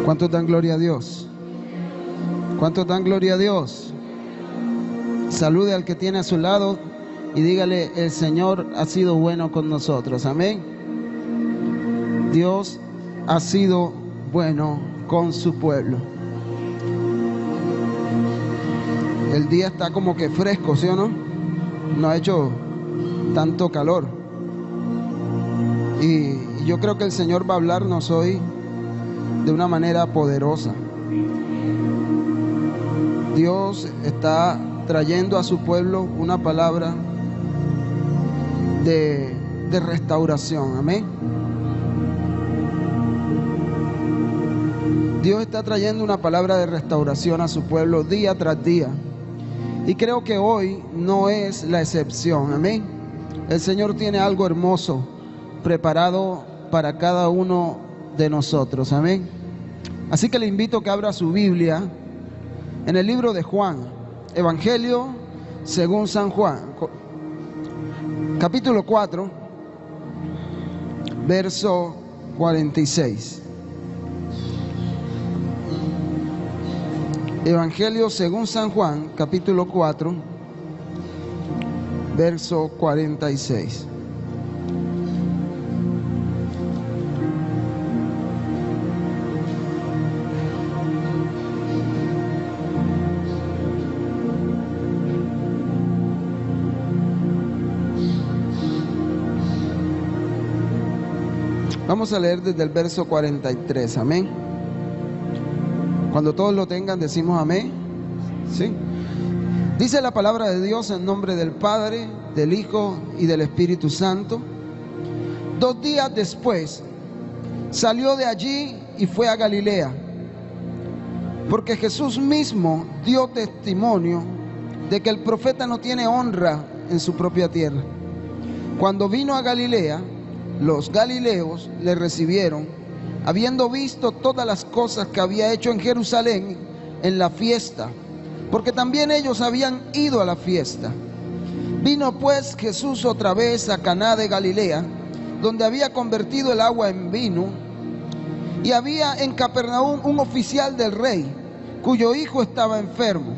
¿Cuántos dan gloria a Dios? ¿Cuántos dan gloria a Dios? Salude al que tiene a su lado y dígale: el Señor ha sido bueno con nosotros. Amén. Dios ha sido bueno con su pueblo. El día está como que fresco, ¿sí o no? No ha hecho tanto calor. Y yo creo que el Señor va a hablarnos hoy de una manera poderosa. Dios está trayendo a su pueblo una palabra de restauración. Amén. Dios está trayendo una palabra de restauración a su pueblo día tras día. Y creo que hoy no es la excepción. Amén. El Señor tiene algo hermoso preparado para cada uno de nosotros. Amén. Así que le invito a que abra su Biblia en el libro de Juan, Evangelio según San Juan, capítulo 4, verso 46. Evangelio según San Juan, capítulo 4, verso 46. Vamos a leer desde el verso 43, amén. Cuando todos lo tengan, decimos amén. ¿Sí? Dice la palabra de Dios en nombre del Padre, del Hijo y del Espíritu Santo. 2 días después, salió de allí y fue a Galilea, porque Jesús mismo dio testimonio de que el profeta no tiene honra en su propia tierra. Cuando vino a Galilea, los galileos le recibieron, habiendo visto todas las cosas que había hecho en Jerusalén en la fiesta, porque también ellos habían ido a la fiesta. Vino pues Jesús otra vez a Caná de Galilea, donde había convertido el agua en vino, y había en Capernaum un oficial del rey, cuyo hijo estaba enfermo.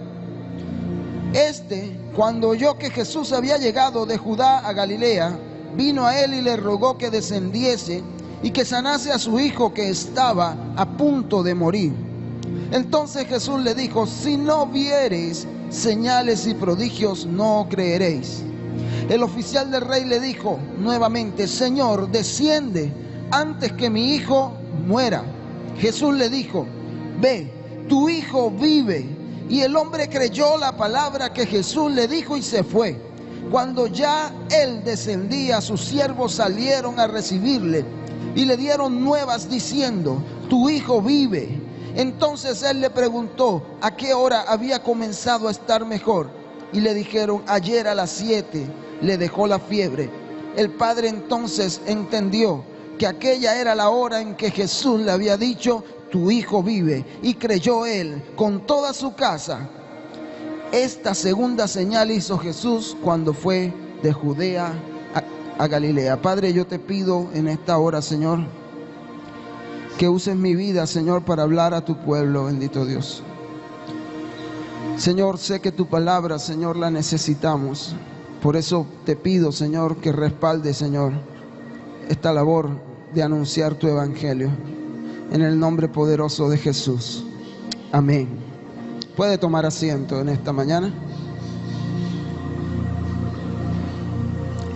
Cuando oyó que Jesús había llegado de Judá a Galilea, vino a él y le rogó que descendiese y que sanase a su hijo, que estaba a punto de morir. Entonces Jesús le dijo: si no viereis señales y prodigios, no creeréis. El oficial del rey le dijo nuevamente: Señor, desciende antes que mi hijo muera. Jesús le dijo: ve, tu hijo vive. Y el hombre creyó la palabra que Jesús le dijo y se fue. Cuando ya él descendía, sus siervos salieron a recibirle y le dieron nuevas diciendo: tu hijo vive. Entonces él le preguntó a qué hora había comenzado a estar mejor, y le dijeron: ayer a las 7 le dejó la fiebre. El padre entonces entendió que aquella era la hora en que Jesús le había dicho: tu hijo vive, y creyó él con toda su casa. Esta segunda señal hizo Jesús cuando fue de Judea a Galilea. Padre, yo te pido en esta hora, Señor, que uses mi vida, Señor, para hablar a tu pueblo, bendito Dios. Señor, sé que tu palabra, Señor, la necesitamos. Por eso te pido, Señor, que respalde, Señor, esta labor de anunciar tu evangelio. En el nombre poderoso de Jesús. Amén. Puede tomar asiento en esta mañana.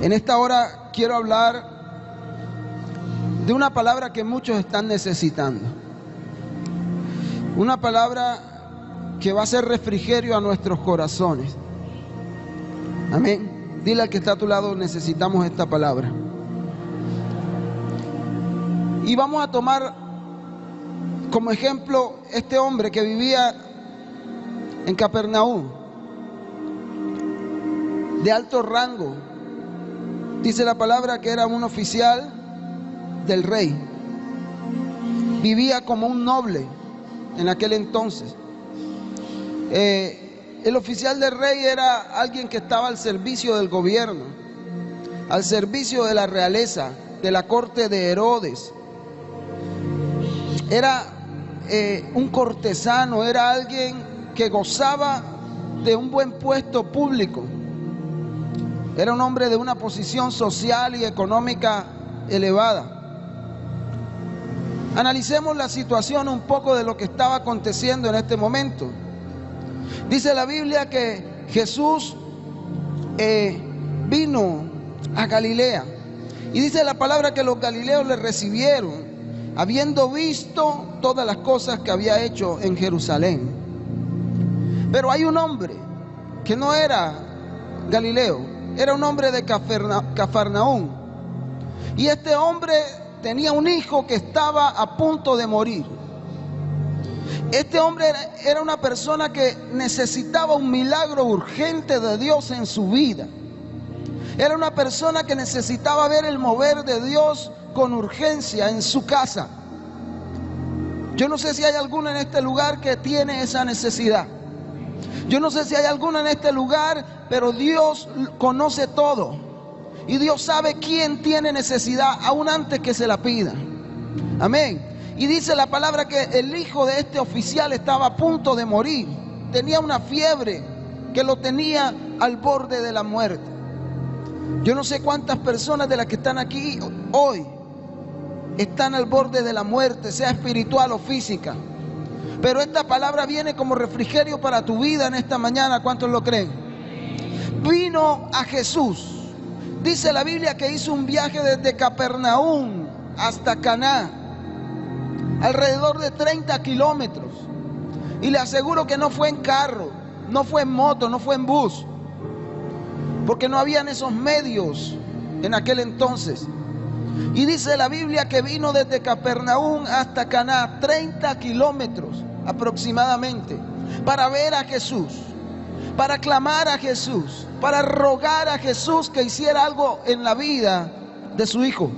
En esta hora quiero hablar de una palabra que muchos están necesitando. Una palabra que va a ser refrigerio a nuestros corazones. Amén. Dile al que está a tu lado: necesitamos esta palabra. Y vamos a tomar como ejemplo este hombre que vivía en Capernaum, de alto rango. Dice la palabra que era un oficial del rey. Vivía como un noble en aquel entonces. El oficial del rey era alguien que estaba al servicio del gobierno, al servicio de la realeza, de la corte de Herodes. Era un cortesano, era alguien que gozaba de un buen puesto público. Era un hombre de una posición social y económica elevada. Analicemos la situación un poco de lo que estaba aconteciendo en este momento. Dice la Biblia que Jesús vino a Galilea. Y dice la palabra que los galileos le recibieron, habiendo visto todas las cosas que había hecho en Jerusalén. Pero hay un hombre que no era galileo, era un hombre de Cafarnaúm. Y este hombre tenía un hijo que estaba a punto de morir. Este hombre era una persona que necesitaba un milagro urgente de Dios en su vida. Era una persona que necesitaba ver el mover de Dios con urgencia en su casa. Yo no sé si hay alguno en este lugar que tiene esa necesidad. Yo no sé si hay alguno en este lugar, pero Dios conoce todo. Y Dios sabe quién tiene necesidad aún antes que se la pida. Amén. Y dice la palabra que el hijo de este oficial estaba a punto de morir. Tenía una fiebre que lo tenía al borde de la muerte. Yo no sé cuántas personas de las que están aquí hoy están al borde de la muerte, sea espiritual o física. Pero esta palabra viene como refrigerio para tu vida en esta mañana. ¿Cuántos lo creen? Vino a Jesús. Dice la Biblia que hizo un viaje desde Capernaum hasta Caná, alrededor de 30 kilómetros. Y le aseguro que no fue en carro, no fue en moto, no fue en bus, porque no habían esos medios en aquel entonces. Y dice la Biblia que vino desde Capernaum hasta Caná, 30 kilómetros aproximadamente, para ver a Jesús, para clamar a Jesús, para rogar a Jesús que hiciera algo en la vida de su hijo.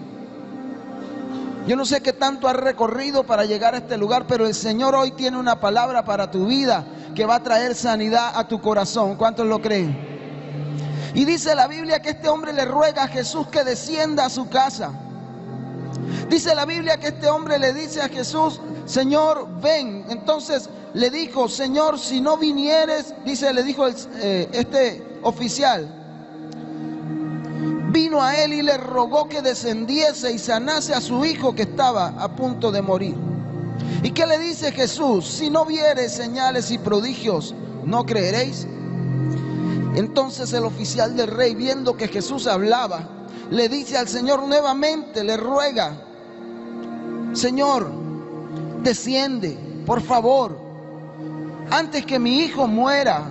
Yo no sé qué tanto has recorrido para llegar a este lugar, pero el Señor hoy tiene una palabra para tu vida que va a traer sanidad a tu corazón. ¿Cuántos lo creen? Y dice la Biblia que este hombre le ruega a Jesús que descienda a su casa. Dice la Biblia que este hombre le dice a Jesús: Señor, ven. Entonces le dijo: Señor, si no vinieres, le dijo este oficial, vino a él y le rogó que descendiese y sanase a su hijo que estaba a punto de morir. ¿Y qué le dice Jesús? Si no vieres señales y prodigios, ¿no creeréis? Entonces el oficial del rey, viendo que Jesús hablaba, le dice al Señor nuevamente, le ruega: Señor, desciende, por favor, antes que mi hijo muera.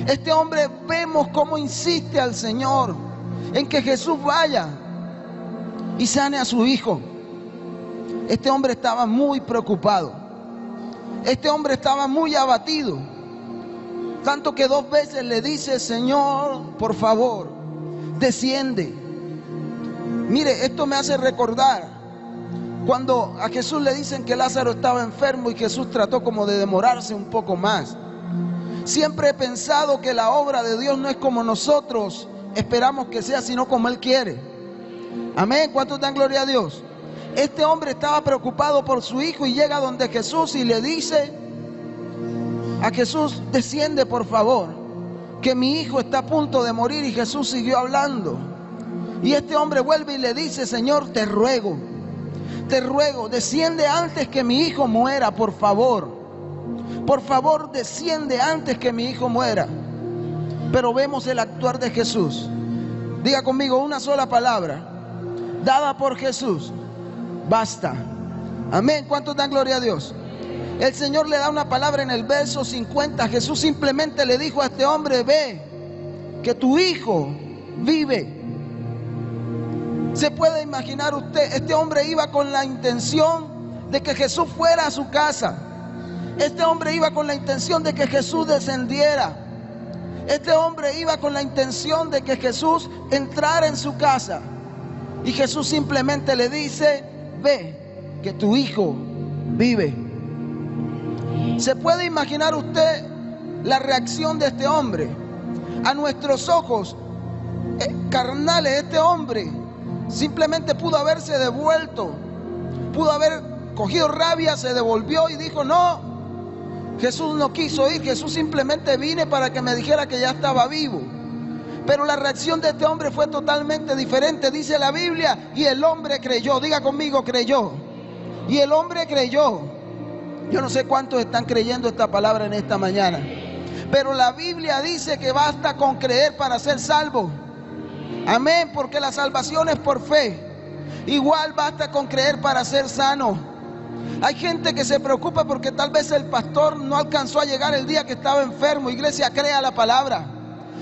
Este hombre, vemos cómo insiste al Señor en que Jesús vaya y sane a su hijo. Este hombre estaba muy preocupado. Este hombre estaba muy abatido. Tanto que 2 veces le dice: Señor, por favor, desciende. Mire, esto me hace recordar cuando a Jesús le dicen que Lázaro estaba enfermo y Jesús trató como de demorarse un poco más. Siempre he pensado que la obra de Dios no es como nosotros esperamos que sea, sino como Él quiere. Amén. ¿Cuántos dan gloria a Dios? Este hombre estaba preocupado por su hijo y llega donde Jesús y le dice a Jesús: desciende por favor, que mi hijo está a punto de morir. Y Jesús siguió hablando. Y este hombre vuelve y le dice: Señor, te ruego, desciende antes que mi hijo muera, por favor. Por favor, desciende antes que mi hijo muera. Pero vemos el actuar de Jesús. Diga conmigo una sola palabra, dada por Jesús: basta. Amén. ¿Cuántos dan gloria a Dios? El Señor le da una palabra en el verso 50. Jesús simplemente le dijo a este hombre: ve, que tu hijo vive. ¿Se puede imaginar usted? Este hombre iba con la intención de que Jesús fuera a su casa. Este hombre iba con la intención de que Jesús descendiera. Este hombre iba con la intención de que Jesús entrara en su casa. Y Jesús simplemente le dice: ve, que tu hijo vive. ¿Se puede imaginar usted la reacción de este hombre? A nuestros ojos carnales, este hombre simplemente pudo haberse devuelto, pudo haber cogió rabia, se devolvió y dijo: no, Jesús no quiso ir, Jesús simplemente vine para que me dijera que ya estaba vivo. Pero la reacción de este hombre fue totalmente diferente, dice la Biblia, y el hombre creyó. Diga conmigo, creyó. Y el hombre creyó. Yo no sé cuántos están creyendo esta palabra en esta mañana, pero la Biblia dice que basta con creer para ser salvo. Amén, porque la salvación es por fe. Igual basta con creer para ser sano. Hay gente que se preocupa porque tal vez el pastor no alcanzó a llegar el día que estaba enfermo. Iglesia, crea la palabra.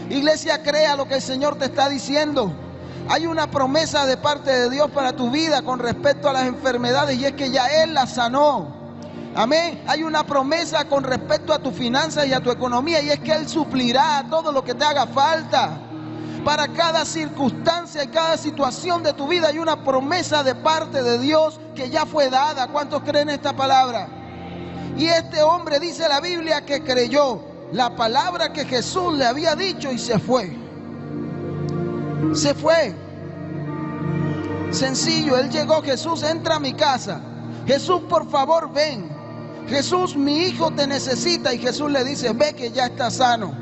Iglesia, crea lo que el Señor te está diciendo. Hay una promesa de parte de Dios para tu vida con respecto a las enfermedades, y es que ya Él las sanó. Amén. Hay una promesa con respecto a tus finanzas y a tu economía, y es que Él suplirá todo lo que te haga falta. Para cada circunstancia y cada situación de tu vida hay una promesa de parte de Dios que ya fue dada. ¿Cuántos creen esta palabra? Y este hombre, dice la Biblia, que creyó la palabra que Jesús le había dicho y se fue. Se fue. Sencillo, él llegó: Jesús, entra a mi casa. Jesús, por favor, ven. Jesús, mi hijo te necesita. Y Jesús le dice: ve que ya está sano.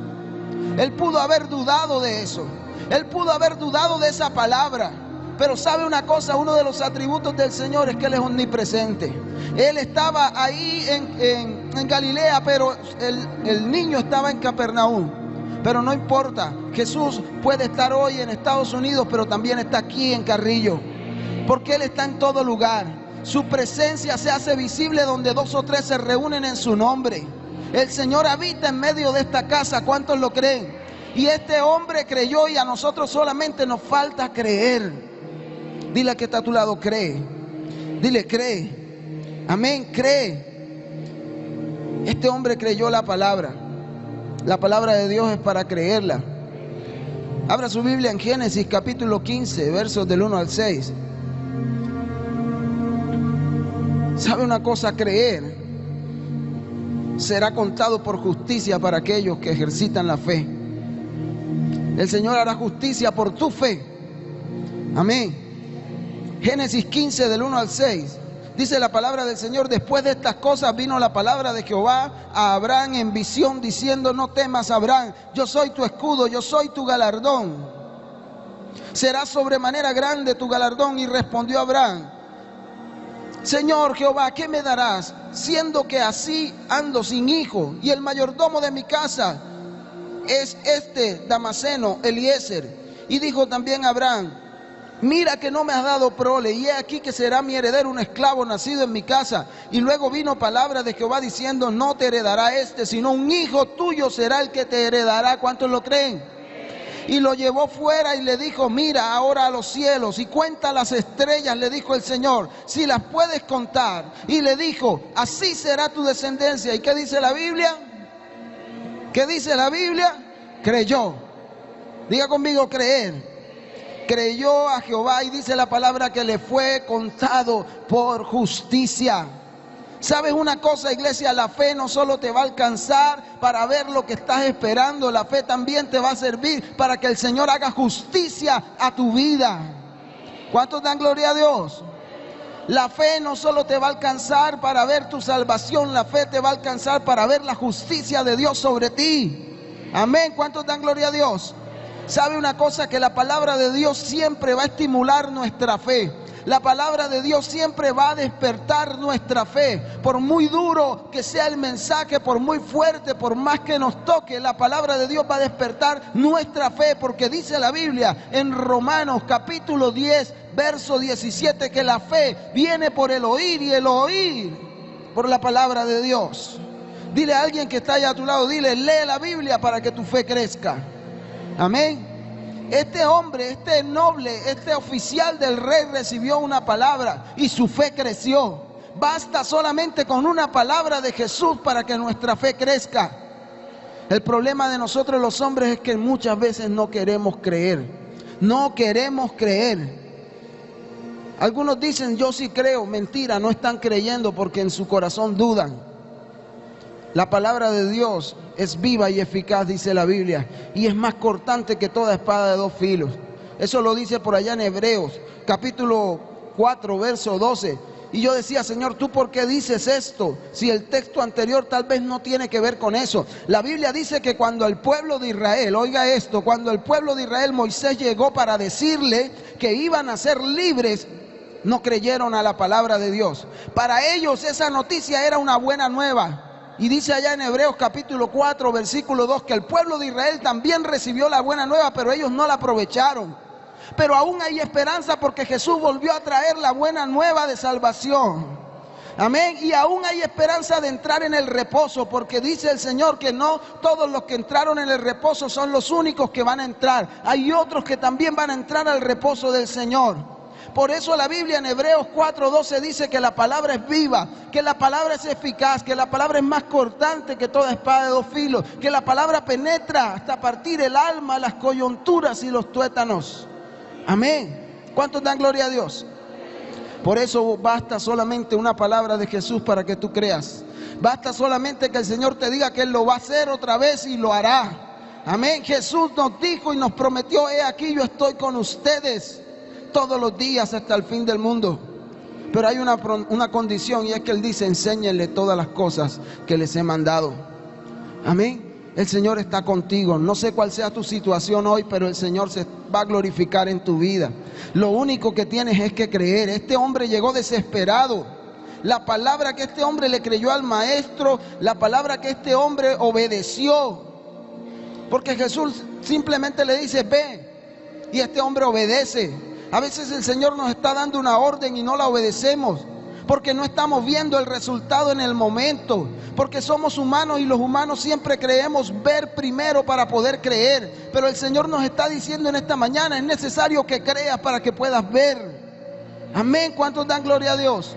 Él pudo haber dudado de eso. Él pudo haber dudado de esa palabra. Pero sabe una cosa, uno de los atributos del Señor es que Él es omnipresente. Él estaba ahí en Galilea, pero el niño estaba en Capernaum. Pero no importa, Jesús puede estar hoy en Estados Unidos, pero también está aquí en Carrillo, porque Él está en todo lugar. Su presencia se hace visible donde 2 o 3 se reúnen en su nombre. El Señor habita en medio de esta casa. ¿Cuántos lo creen? Y este hombre creyó, y a nosotros solamente nos falta creer. Dile al que está a tu lado: cree. Dile: cree. Amén, cree. Este hombre creyó la palabra. La palabra de Dios es para creerla. Abra su Biblia en Génesis capítulo 15, versos del 1 al 6. ¿Sabe una cosa? Creer será contado por justicia para aquellos que ejercitan la fe. El Señor hará justicia por tu fe. Amén. Génesis 15 del 1 al 6. Dice la palabra del Señor: después de estas cosas vino la palabra de Jehová a Abraham en visión, diciendo: no temas, Abraham, yo soy tu escudo, yo soy tu galardón. Será sobremanera grande tu galardón. Y respondió Abraham: Señor Jehová, ¿qué me darás, siendo que así ando sin hijo, y el mayordomo de mi casa es este Damaseno, Eliezer? Y dijo también Abraham: mira que no me has dado prole, y he aquí que será mi heredero un esclavo nacido en mi casa. Y luego vino palabra de Jehová diciendo: no te heredará este, sino un hijo tuyo será el que te heredará. ¿Cuántos lo creen? Y lo llevó fuera y le dijo: mira ahora a los cielos y cuenta las estrellas, le dijo el Señor, si las puedes contar. Y le dijo: así será tu descendencia. ¿Y qué dice la Biblia? ¿Qué dice la Biblia? Creyó. Diga conmigo: creer. Creyó a Jehová, y dice la palabra que le fue contado por justicia. ¿Sabes una cosa, iglesia? La fe no solo te va a alcanzar para ver lo que estás esperando, la fe también te va a servir para que el Señor haga justicia a tu vida. ¿Cuántos dan gloria a Dios? La fe no solo te va a alcanzar para ver tu salvación, la fe te va a alcanzar para ver la justicia de Dios sobre ti. Amén. ¿Cuántos dan gloria a Dios? ¿Sabe una cosa? Que la palabra de Dios siempre va a estimular nuestra fe. La palabra de Dios siempre va a despertar nuestra fe. Por muy duro que sea el mensaje, por muy fuerte, por más que nos toque, la palabra de Dios va a despertar nuestra fe. Porque dice la Biblia en Romanos capítulo 10, verso 17, que la fe viene por el oír, y el oír por la palabra de Dios. Dile a alguien que está allá a tu lado, dile: lee la Biblia para que tu fe crezca. Amén. Este hombre, este noble, este oficial del rey recibió una palabra y su fe creció. Basta solamente con una palabra de Jesús para que nuestra fe crezca. El problema de nosotros los hombres es que muchas veces no queremos creer. No queremos creer. Algunos dicen: yo sí creo. Mentira, no están creyendo porque en su corazón dudan. La palabra de Dios es viva y eficaz, dice la Biblia, y es más cortante que toda espada de 2 filos. Eso lo dice por allá en Hebreos, capítulo 4, verso 12. Y yo decía, Señor, ¿tú por qué dices esto? Si el texto anterior tal vez no tiene que ver con eso. La Biblia dice que cuando el pueblo de Israel, oiga esto, cuando el pueblo de Israel, Moisés llegó para decirle que iban a ser libres, no creyeron a la palabra de Dios. Para ellos esa noticia era una buena nueva. Y dice allá en Hebreos capítulo 4, versículo 2, que el pueblo de Israel también recibió la buena nueva, pero ellos no la aprovecharon. Pero aún hay esperanza porque Jesús volvió a traer la buena nueva de salvación. Amén. Y aún hay esperanza de entrar en el reposo, porque dice el Señor que no todos los que entraron en el reposo son los únicos que van a entrar. Hay otros que también van a entrar al reposo del Señor. Por eso la Biblia en Hebreos 4:12 dice que la palabra es viva, que la palabra es eficaz, que la palabra es más cortante que toda espada de dos filos, que la palabra penetra hasta partir el alma, las coyunturas y los tuétanos. Amén. ¿Cuántos dan gloria a Dios? Por eso basta solamente una palabra de Jesús para que tú creas. Basta solamente que el Señor te diga que Él lo va a hacer otra vez y lo hará. Amén. Jesús nos dijo y nos prometió: he aquí, yo estoy con ustedes todos los días hasta el fin del mundo. Pero hay una condición, y es que Él dice: enséñenle todas las cosas que les he mandado. Amén. El Señor está contigo. No sé cuál sea tu situación hoy, pero el Señor se va a glorificar en tu vida. Lo único que tienes es que creer. Este hombre llegó desesperado. La palabra que este hombre le creyó al maestro, la palabra que este hombre obedeció, porque Jesús simplemente le dice: ve, y este hombre obedece. A veces el Señor nos está dando una orden y no la obedecemos, porque no estamos viendo el resultado en el momento, porque somos humanos y los humanos siempre creemos ver primero para poder creer. Pero el Señor nos está diciendo en esta mañana: es necesario que creas para que puedas ver. Amén. ¿Cuántos dan gloria a Dios?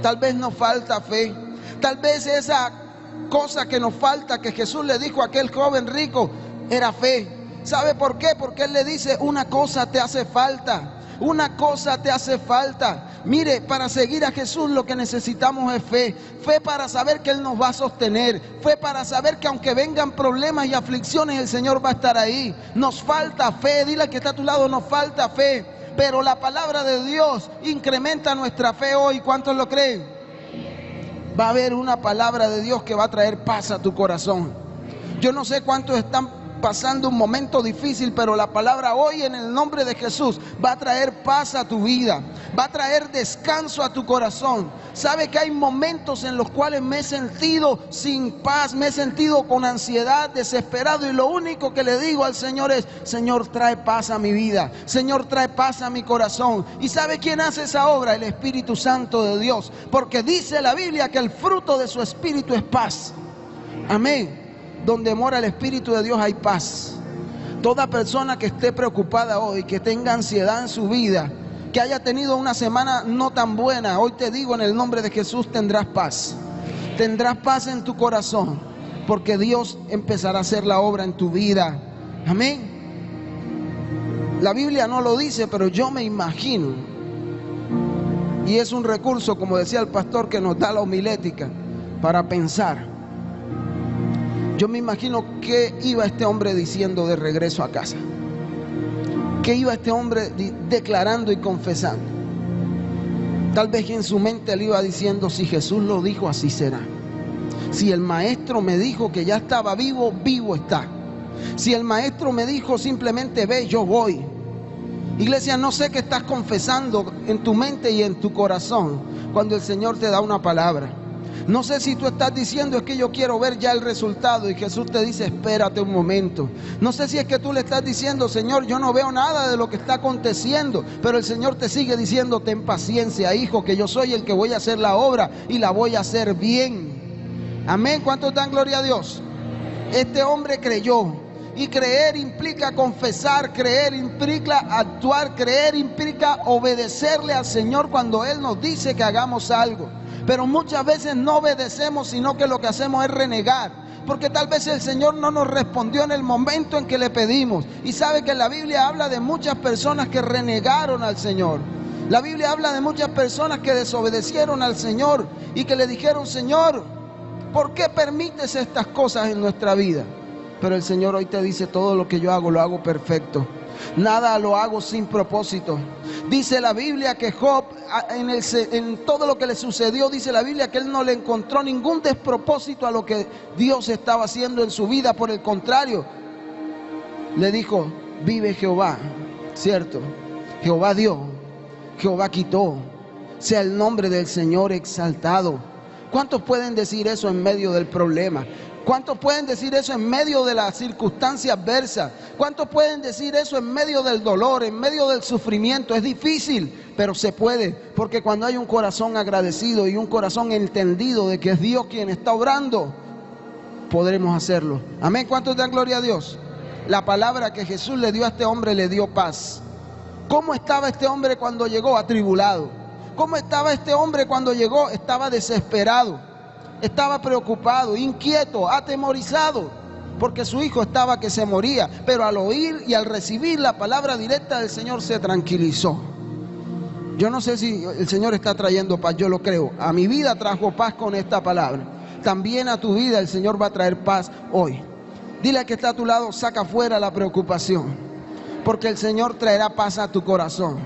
Tal vez nos falta fe. Tal vez esa cosa que nos falta, que Jesús le dijo a aquel joven rico, era fe. ¿Sabe por qué? Porque Él le dice: una cosa te hace falta. Una cosa te hace falta. Mire, para seguir a Jesús lo que necesitamos es fe. Fe para saber que Él nos va a sostener. Fe para saber que aunque vengan problemas y aflicciones, el Señor va a estar ahí. Nos falta fe. Dile al que está a tu lado: nos falta fe. Pero la palabra de Dios incrementa nuestra fe hoy. ¿Cuántos lo creen? Va a haber una palabra de Dios que va a traer paz a tu corazón. Yo no sé cuántos están pasando un momento difícil, pero la palabra hoy en el nombre de Jesús va a traer paz a tu vida, va a traer descanso a tu corazón. Sabe que hay momentos en los cuales me he sentido sin paz, me he sentido con ansiedad, desesperado, y lo único que le digo al Señor es: Señor, trae paz a mi vida, Señor, trae paz a mi corazón. ¿Y sabe quién hace esa obra? El Espíritu Santo de Dios, porque dice la Biblia que el fruto de su Espíritu es paz. Amén. Donde mora el Espíritu de Dios hay paz. Toda persona que esté preocupada hoy, que tenga ansiedad en su vida, que haya tenido una semana no tan buena, hoy te digo en el nombre de Jesús: tendrás paz. Tendrás paz en tu corazón, porque Dios empezará a hacer la obra en tu vida. Amén. La Biblia no lo dice, pero yo me imagino, y es un recurso, como decía el pastor, que nos da la homilética para pensar. Yo me imagino qué iba este hombre diciendo de regreso a casa. ¿Qué iba este hombre declarando y confesando? Tal vez en su mente le iba diciendo: si Jesús lo dijo, así será. Si el maestro me dijo que ya estaba vivo, vivo está. Si el maestro me dijo simplemente ve, yo voy. Iglesia, no sé qué estás confesando en tu mente y en tu corazón cuando el Señor te da una palabra. No sé si tú estás diciendo: es que yo quiero ver ya el resultado, y Jesús te dice: espérate un momento. No sé si es que tú le estás diciendo: Señor, yo no veo nada de lo que está aconteciendo, pero el Señor te sigue diciendo: ten paciencia, hijo, que yo soy el que voy a hacer la obra y la voy a hacer bien. Amén. ¿Cuántos dan gloria a Dios? Este hombre creyó, y creer implica confesar, creer implica actuar, creer implica obedecerle al Señor cuando Él nos dice que hagamos algo. Pero muchas veces no obedecemos, sino que lo que hacemos es renegar, porque tal vez el Señor no nos respondió en el momento en que le pedimos. Y sabe que la Biblia habla de muchas personas que renegaron al Señor. La Biblia habla de muchas personas que desobedecieron al Señor y que le dijeron: Señor, ¿por qué permites estas cosas en nuestra vida? Pero el Señor hoy te dice: todo lo que yo hago, lo hago perfecto. Nada lo hago sin propósito. Dice la Biblia que Job, en todo lo que le sucedió, dice la Biblia que él no le encontró ningún despropósito a lo que Dios estaba haciendo en su vida. Por el contrario, le dijo: vive Jehová, ¿cierto? Jehová dio, Jehová quitó, sea el nombre del Señor exaltado. ¿Cuántos pueden decir eso en medio del problema? ¿Cuántos pueden decir eso en medio de las circunstancias adversas? ¿Cuántos pueden decir eso en medio del dolor, en medio del sufrimiento? Es difícil, pero se puede, porque cuando hay un corazón agradecido y un corazón entendido de que es Dios quien está obrando, podremos hacerlo. Amén. ¿Cuántos dan gloria a Dios? La palabra que Jesús le dio a este hombre le dio paz. ¿Cómo estaba este hombre cuando llegó? Atribulado. ¿Cómo estaba este hombre cuando llegó? Estaba desesperado. Estaba preocupado, inquieto, atemorizado, porque su hijo estaba que se moría. Pero al oír y al recibir la palabra directa del Señor se tranquilizó. Yo no sé si el Señor está trayendo paz, yo lo creo. A mi vida trajo paz con esta palabra. También a tu vida el Señor va a traer paz hoy. Dile al que está a tu lado: saca fuera la preocupación, porque el Señor traerá paz a tu corazón.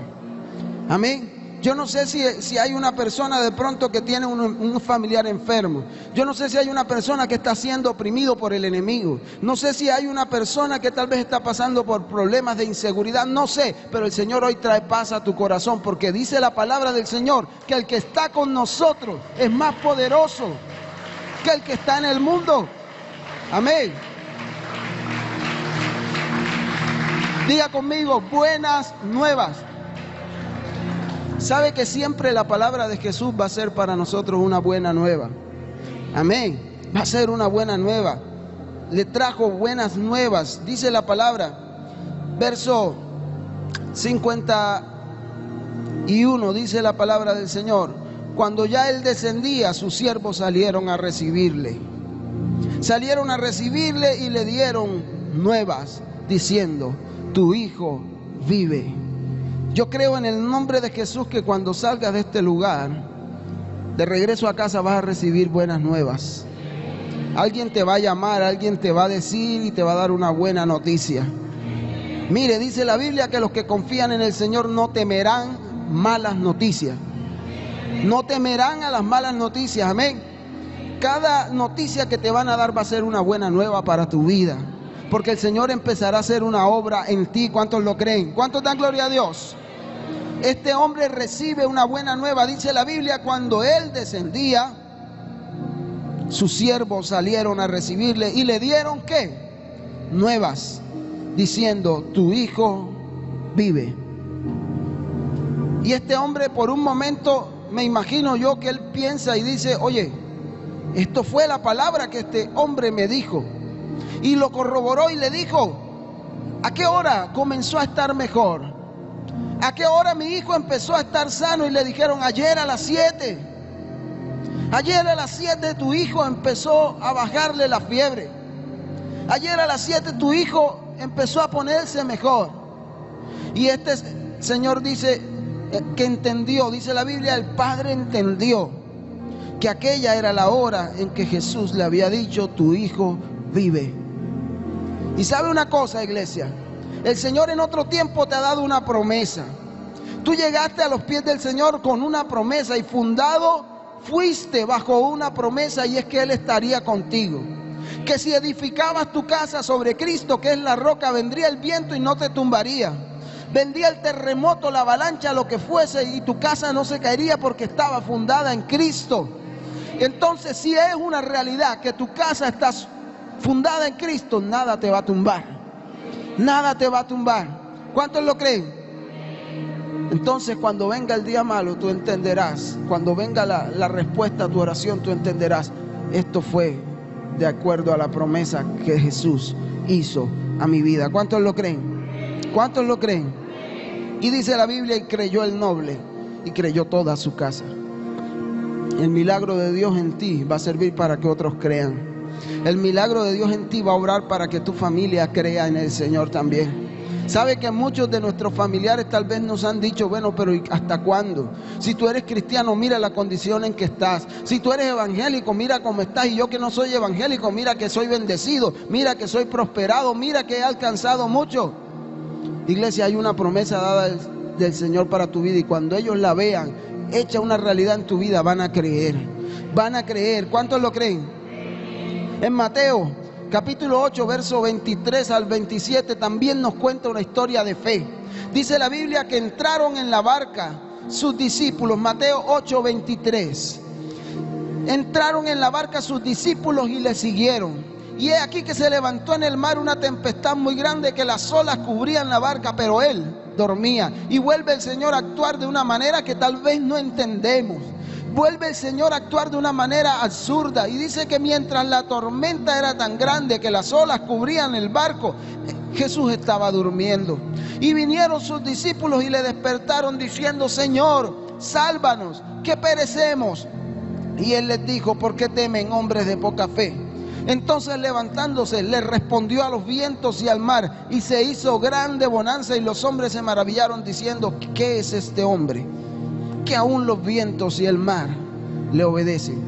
Amén. Yo no sé si hay una persona de pronto que tiene un familiar enfermo. Yo no sé si hay una persona que está siendo oprimido por el enemigo. No sé si hay una persona que tal vez está pasando por problemas de inseguridad. No sé, pero el Señor hoy trae paz a tu corazón, porque dice la palabra del Señor que el que está con nosotros es más poderoso que el que está en el mundo. Amén. Diga conmigo: buenas nuevas. Sabe que siempre la palabra de Jesús va a ser para nosotros una buena nueva. Amén. Va a ser una buena nueva. Le trajo buenas nuevas. Dice la palabra, verso 51, dice la palabra del Señor: cuando ya él descendía, sus siervos salieron a recibirle. Salieron a recibirle y le dieron nuevas, diciendo: tu hijo vive. Yo creo en el nombre de Jesús que cuando salgas de este lugar, de regreso a casa, vas a recibir buenas nuevas. Alguien te va a llamar, alguien te va a decir y te va a dar una buena noticia. Mire, dice la Biblia que los que confían en el Señor no temerán malas noticias. No temerán a las malas noticias, amén. Cada noticia que te van a dar va a ser una buena nueva para tu vida, porque el Señor empezará a hacer una obra en ti. ¿Cuántos lo creen? ¿Cuántos dan gloria a Dios? Este hombre recibe una buena nueva. Dice la Biblia, cuando él descendía, sus siervos salieron a recibirle y le dieron ¿qué? Nuevas, diciendo: tu hijo vive. Y este hombre, por un momento, me imagino yo que él piensa y dice: oye, esto fue la palabra que este hombre me dijo. Y lo corroboró y le dijo: ¿a qué hora comenzó a estar mejor? ¿A qué hora mi hijo empezó a estar sano? Y le dijeron: ayer a las 7. Ayer a las 7 tu hijo empezó a bajarle la fiebre. Ayer a las 7 tu hijo empezó a ponerse mejor. Y este señor dice que entendió, dice la Biblia, el padre entendió que aquella era la hora en que Jesús le había dicho: tu hijo vive. Y sabe una cosa, iglesia, el Señor en otro tiempo te ha dado una promesa. Tú llegaste a los pies del Señor con una promesa y fundado fuiste bajo una promesa, y es que Él estaría contigo. Que si edificabas tu casa sobre Cristo, que es la roca, vendría el viento y no te tumbaría. Vendría el terremoto, la avalancha, lo que fuese, y tu casa no se caería porque estaba fundada en Cristo. Entonces, si es una realidad que tu casa está fundada en Cristo, nada te va a tumbar. Nada te va a tumbar. ¿Cuántos lo creen? Entonces, cuando venga el día malo, tú entenderás. Cuando venga la respuesta a tu oración, tú entenderás: esto fue de acuerdo a la promesa que Jesús hizo a mi vida. ¿Cuántos lo creen? ¿Cuántos lo creen? Y dice la Biblia: y creyó el noble, y creyó toda su casa. El milagro de Dios en ti va a servir para que otros crean. El milagro de Dios en ti va a obrar para que tu familia crea en el Señor también. Sabe que muchos de nuestros familiares tal vez nos han dicho: bueno, pero ¿hasta cuándo? Si tú eres cristiano, mira la condición en que estás. Si tú eres evangélico, mira cómo estás. Y yo que no soy evangélico, mira que soy bendecido. Mira que soy prosperado. Mira que he alcanzado mucho. Iglesia, hay una promesa dada del Señor para tu vida, y cuando ellos la vean hecha una realidad en tu vida, van a creer. Van a creer. ¿Cuántos lo creen? En Mateo capítulo 8, verso 23 al 27, también nos cuenta una historia de fe. Dice la Biblia que entraron en la barca sus discípulos. Mateo 8, 23. Entraron en la barca sus discípulos y le siguieron. Y he aquí que se levantó en el mar una tempestad muy grande, que las olas cubrían la barca, pero él dormía. Y vuelve el Señor a actuar de una manera que tal vez no entendemos. Vuelve el Señor a actuar de una manera absurda. Y dice que mientras la tormenta era tan grande que las olas cubrían el barco, Jesús estaba durmiendo. Y vinieron sus discípulos y le despertaron diciendo: Señor, sálvanos, que perecemos. Y él les dijo: ¿por qué temen, hombres de poca fe? Entonces, levantándose, le respondió a los vientos y al mar, y se hizo grande bonanza, y los hombres se maravillaron diciendo: ¿qué es este hombre? Que aún los vientos y el mar le obedecen.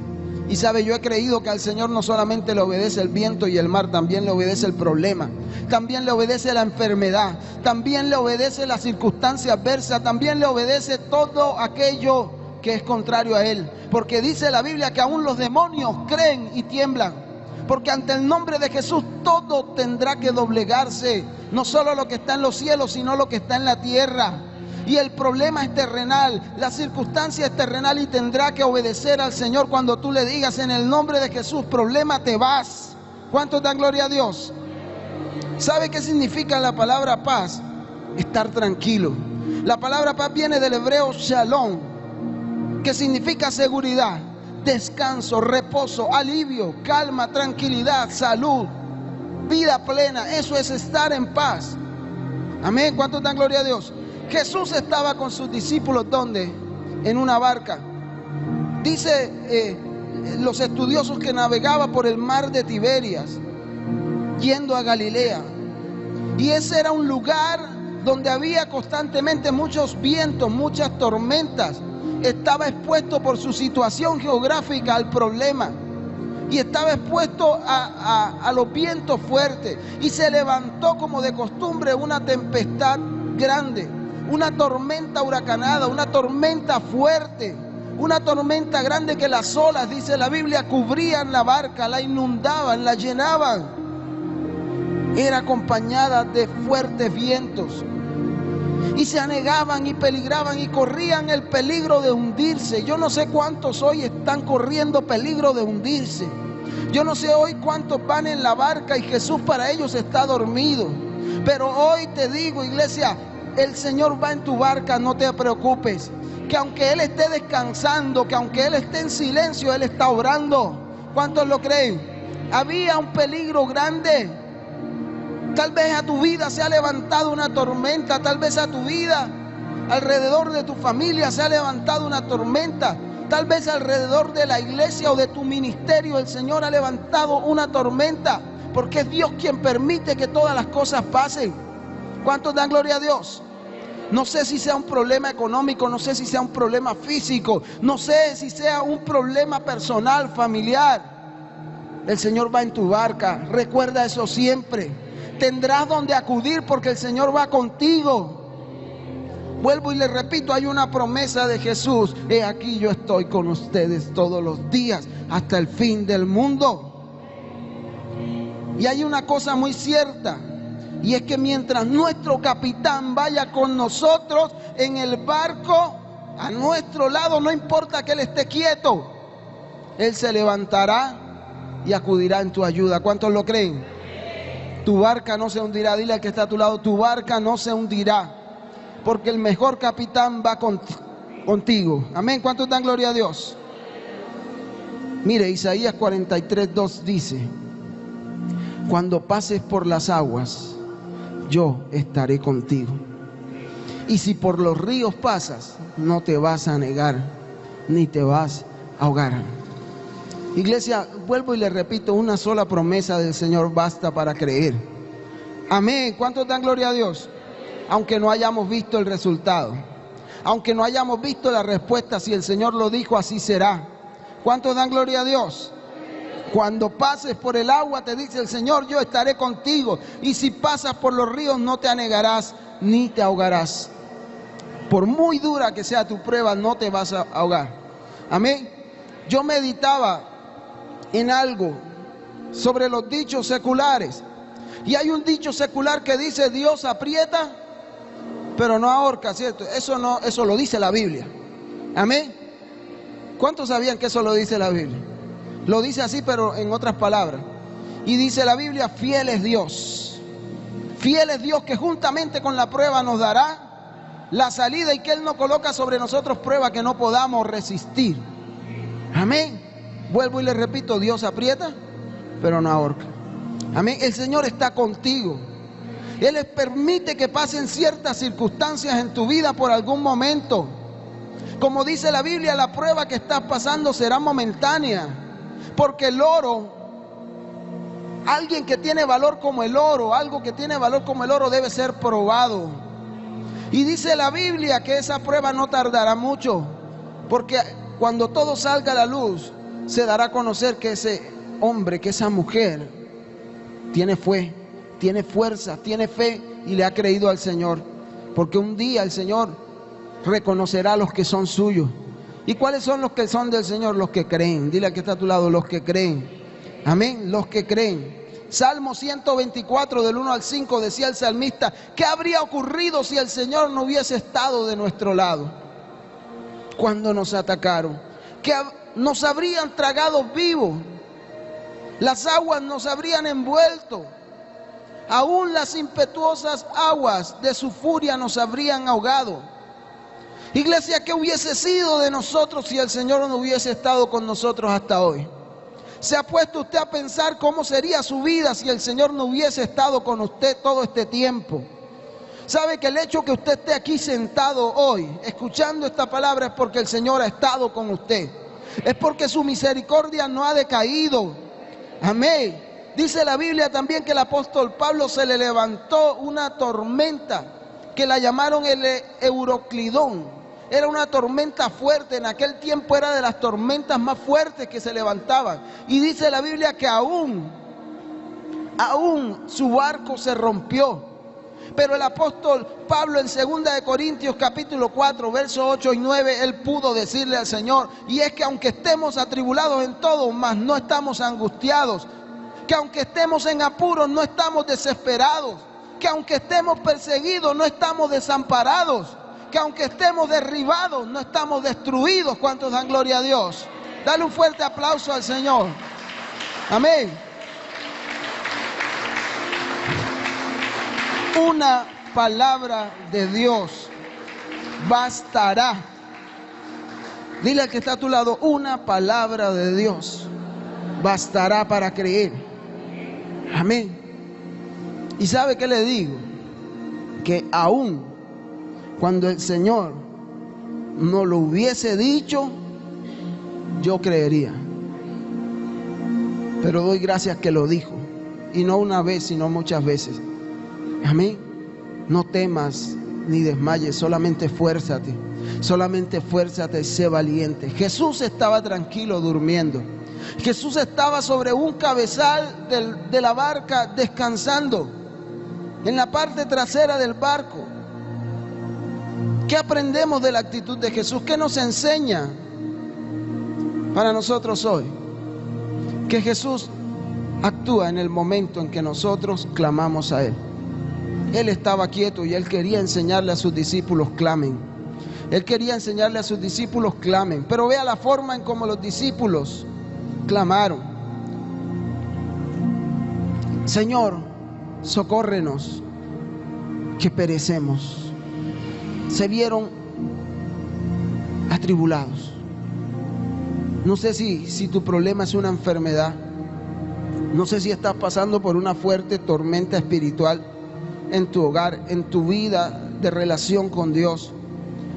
Y sabe, yo he creído que al Señor no solamente le obedece el viento y el mar, también le obedece el problema, también le obedece la enfermedad, también le obedece la circunstancia adversa, también le obedece todo aquello que es contrario a Él. Porque dice la Biblia que aún los demonios creen y tiemblan. Porque ante el nombre de Jesús todo tendrá que doblegarse, no solo lo que está en los cielos, sino lo que está en la tierra. Y el problema es terrenal, la circunstancia es terrenal, y tendrá que obedecer al Señor cuando tú le digas: en el nombre de Jesús, problema, te vas. ¿Cuántos dan gloria a Dios? ¿Sabe qué significa la palabra paz? Estar tranquilo. La palabra paz viene del hebreo shalom, que significa seguridad, descanso, reposo, alivio, calma, tranquilidad, salud, vida plena. Eso es estar en paz. Amén. ¿Cuántos dan gloria a Dios? Jesús estaba con sus discípulos, ¿dónde? En una barca. Dice los estudiosos que navegaba por el mar de Tiberias, yendo a Galilea. Y ese era un lugar donde había constantemente muchos vientos, muchas tormentas. Estaba expuesto por su situación geográfica al problema, y estaba expuesto a los vientos fuertes. Y se levantó como de costumbre una tempestad grande, una tormenta huracanada, una tormenta fuerte, una tormenta grande que las olas, dice la Biblia, cubrían la barca, la inundaban, la llenaban. Era acompañada de fuertes vientos. Y se anegaban y peligraban y corrían el peligro de hundirse. Yo no sé cuántos hoy están corriendo peligro de hundirse. Yo no sé hoy cuántos van en la barca y Jesús para ellos está dormido. Pero hoy te digo, iglesia, el Señor va en tu barca, no te preocupes. Que aunque Él esté descansando, que aunque Él esté en silencio, Él está orando. ¿Cuántos lo creen? Había un peligro grande. Tal vez a tu vida se ha levantado una tormenta, tal vez a tu vida, alrededor de tu familia se ha levantado una tormenta, tal vez alrededor de la iglesia o de tu ministerio el Señor ha levantado una tormenta, porque es Dios quien permite que todas las cosas pasen. ¿Cuántos dan gloria a Dios? No sé si sea un problema económico, no sé si sea un problema físico, no sé si sea un problema personal, familiar. El Señor va en tu barca, recuerda eso siempre. Tendrás donde acudir porque el Señor va contigo. Vuelvo y le repito, hay una promesa de Jesús: he aquí yo estoy con ustedes todos los días hasta el fin del mundo. Y hay una cosa muy cierta, y es que mientras nuestro capitán vaya con nosotros en el barco, a nuestro lado, no importa que Él esté quieto, Él se levantará y acudirá en tu ayuda. ¿Cuántos lo creen? Tu barca no se hundirá. Dile al que está a tu lado: tu barca no se hundirá, porque el mejor capitán va contigo. Amén. ¿Cuántos dan gloria a Dios? Mire, Isaías 43:2 dice: cuando pases por las aguas, yo estaré contigo. Y si por los ríos pasas, no te vas a anegar, ni te vas a ahogar. Iglesia, vuelvo y le repito, una sola promesa del Señor basta para creer. Amén. ¿Cuántos dan gloria a Dios? Aunque no hayamos visto el resultado, aunque no hayamos visto la respuesta, si el Señor lo dijo, así será. ¿Cuántos dan gloria a Dios? Cuando pases por el agua, te dice el Señor, yo estaré contigo. Y si pasas por los ríos, no te anegarás, ni te ahogarás. Por muy dura que sea tu prueba, no te vas a ahogar. Amén. Yo meditaba en algo sobre los dichos seculares. Y hay un dicho secular que dice: Dios aprieta, pero no ahorca, ¿cierto? Eso lo dice la Biblia. Amén. ¿Cuántos sabían que eso lo dice la Biblia? Lo dice así, pero en otras palabras. Y dice la Biblia: fiel es Dios. Fiel es Dios, que juntamente con la prueba nos dará la salida, y que Él no coloca sobre nosotros prueba que no podamos resistir. Amén. Vuelvo y le repito: Dios aprieta, pero no ahorca. Amén. El Señor está contigo. Él les permite que pasen ciertas circunstancias en tu vida por algún momento. Como dice la Biblia, la prueba que estás pasando será momentánea. Porque el oro, alguien que tiene valor como el oro, algo que tiene valor como el oro debe ser probado. Y dice la Biblia que esa prueba no tardará mucho. Porque cuando todo salga a la luz, se dará a conocer que ese hombre, que esa mujer tiene fe, tiene fuerza, tiene fe y le ha creído al Señor. Porque un día el Señor reconocerá a los que son suyos. ¿Y cuáles son los que son del Señor? Los que creen. Dile al que está a tu lado: los que creen. Amén, los que creen. Salmo 124 del 1 al 5 decía el salmista: ¿qué habría ocurrido si el Señor no hubiese estado de nuestro lado cuando nos atacaron? Que nos habrían tragado vivos, las aguas nos habrían envuelto, aún las impetuosas aguas de su furia nos habrían ahogado. Iglesia, ¿qué hubiese sido de nosotros si el Señor no hubiese estado con nosotros hasta hoy? ¿Se ha puesto usted a pensar cómo sería su vida si el Señor no hubiese estado con usted todo este tiempo? ¿Sabe que el hecho que usted esté aquí sentado hoy, escuchando esta palabra, es porque el Señor ha estado con usted? Es porque su misericordia no ha decaído. Amén. Dice la Biblia también que el apóstol Pablo se le levantó una tormenta que la llamaron el Euroclidón. Era una tormenta fuerte, en aquel tiempo era de las tormentas más fuertes que se levantaban. Y dice la Biblia que aún su barco se rompió. Pero el apóstol Pablo en 2 de Corintios capítulo 4, versos 8 y 9, él pudo decirle al Señor: y es que aunque estemos atribulados en todo, mas no estamos angustiados. Que aunque estemos en apuros, no estamos desesperados. Que aunque estemos perseguidos, no estamos desamparados. Que aunque estemos derribados, no estamos destruidos. ¿Cuántos dan gloria a Dios? Dale un fuerte aplauso al Señor. Amén. Una palabra de Dios bastará. Dile al que está a tu lado: una palabra de Dios bastará para creer. Amén. ¿Y sabe qué le digo? Que aún cuando el Señor no lo hubiese dicho, yo creería. Pero doy gracias que lo dijo. Y no una vez, sino muchas veces. Amén. No temas ni desmayes, solamente esfuérzate. Solamente esfuérzate y sé valiente. Jesús estaba tranquilo durmiendo. Jesús estaba sobre un cabezal de la barca descansando en la parte trasera del barco. ¿Qué aprendemos de la actitud de Jesús? ¿Qué nos enseña para nosotros hoy? Que Jesús actúa en el momento en que nosotros clamamos a Él. Él estaba quieto y Él quería enseñarle a sus discípulos: clamen. Él quería enseñarle a sus discípulos: clamen. Pero vea la forma en cómo los discípulos clamaron: Señor, socórrenos, que perecemos. Se vieron atribulados. No sé si tu problema es una enfermedad. No sé si estás pasando por una fuerte tormenta espiritual en tu hogar, en tu vida de relación con Dios.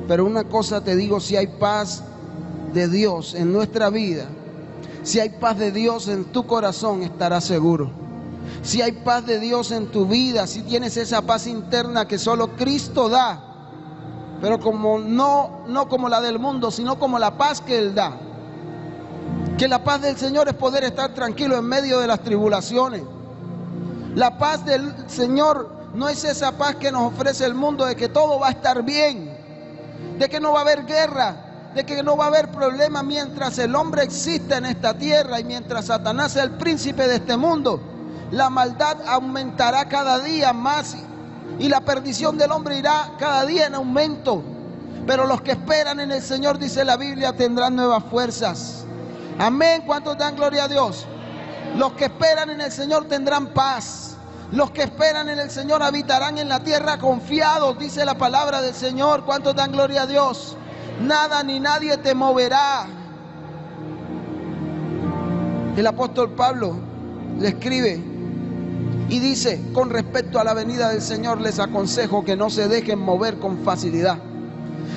Pero una cosa te digo: si hay paz de Dios en nuestra vida, si hay paz de Dios en tu corazón, estarás seguro. Si hay paz de Dios en tu vida, si tienes esa paz interna que solo Cristo da, pero no como la del mundo, sino como la paz que Él da. Que la paz del Señor es poder estar tranquilo en medio de las tribulaciones. La paz del Señor no es esa paz que nos ofrece el mundo de que todo va a estar bien, de que no va a haber guerra, de que no va a haber problema mientras el hombre exista en esta tierra y mientras Satanás sea el príncipe de este mundo. La maldad aumentará cada día más y la perdición del hombre irá cada día en aumento. Pero los que esperan en el Señor, dice la Biblia, tendrán nuevas fuerzas. Amén. ¿Cuántos dan gloria a Dios? Los que esperan en el Señor tendrán paz. Los que esperan en el Señor habitarán en la tierra confiados, dice la palabra del Señor. ¿Cuántos dan gloria a Dios? Nada ni nadie te moverá. El apóstol Pablo le escribe y dice: con respecto a la venida del Señor, les aconsejo que no se dejen mover con facilidad.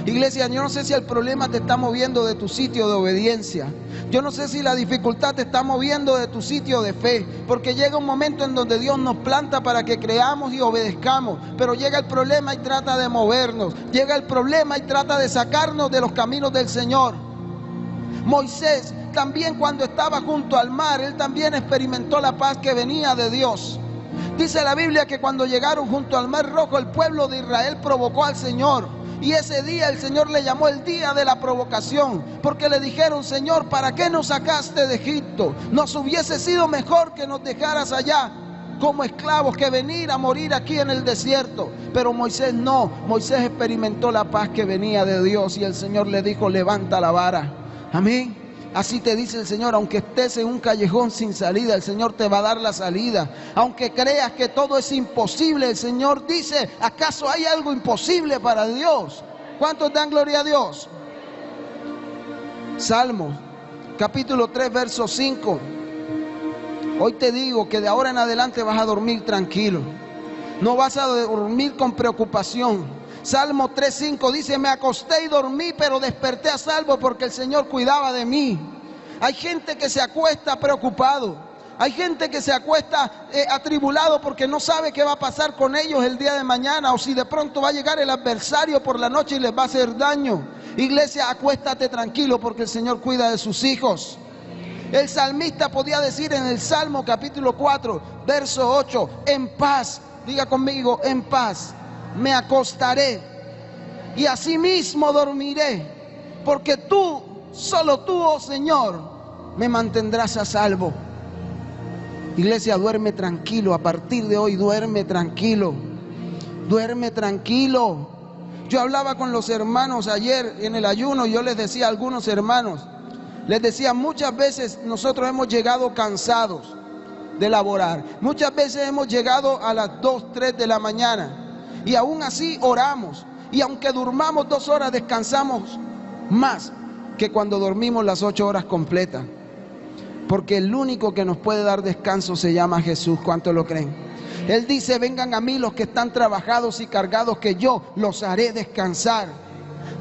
Iglesia, yo no sé si el problema te está moviendo de tu sitio de obediencia. Yo no sé si la dificultad te está moviendo de tu sitio de fe, porque llega un momento en donde Dios nos planta para que creamos y obedezcamos, pero llega el problema y trata de movernos. Llega el problema y trata de sacarnos de los caminos del Señor. Moisés también, cuando estaba junto al mar, él también experimentó la paz que venía de Dios. Dice la Biblia que cuando llegaron junto al mar Rojo, el pueblo de Israel provocó al Señor. Y ese día el Señor le llamó el día de la provocación, porque le dijeron: Señor, ¿para qué nos sacaste de Egipto? Nos hubiese sido mejor que nos dejaras allá como esclavos que venir a morir aquí en el desierto. Pero Moisés no, Moisés experimentó la paz que venía de Dios y el Señor le dijo: levanta la vara. Amén. Así te dice el Señor: aunque estés en un callejón sin salida, el Señor te va a dar la salida. Aunque creas que todo es imposible, el Señor dice: ¿acaso hay algo imposible para Dios? ¿Cuántos dan gloria a Dios? Salmos, capítulo 3, verso 5. Hoy te digo que de ahora en adelante vas a dormir tranquilo. No vas a dormir con preocupación. Salmo 3:5 dice: me acosté y dormí, pero desperté a salvo porque el Señor cuidaba de mí. Hay gente que se acuesta preocupado. Hay gente que se acuesta atribulado porque no sabe qué va a pasar con ellos el día de mañana, o si de pronto va a llegar el adversario por la noche y les va a hacer daño. Iglesia, acuéstate tranquilo porque el Señor cuida de sus hijos. El salmista podía decir en el Salmo capítulo 4, verso 8: en paz, diga conmigo, en paz me acostaré y asimismo dormiré, porque tú, solo tú, oh Señor, me mantendrás a salvo. Iglesia, duerme tranquilo. A partir de hoy, duerme tranquilo. Duerme tranquilo. Yo hablaba con los hermanos ayer en el ayuno y yo les decía a algunos hermanos, les decía: muchas veces nosotros hemos llegado cansados de laborar. Muchas veces hemos llegado a las 2, 3 de la mañana. Y aún así oramos. Y aunque durmamos 2 horas, descansamos más que cuando dormimos las 8 horas completas. Porque el único que nos puede dar descanso se llama Jesús. ¿Cuántos lo creen? Él dice: vengan a mí los que están trabajados y cargados, que yo los haré descansar.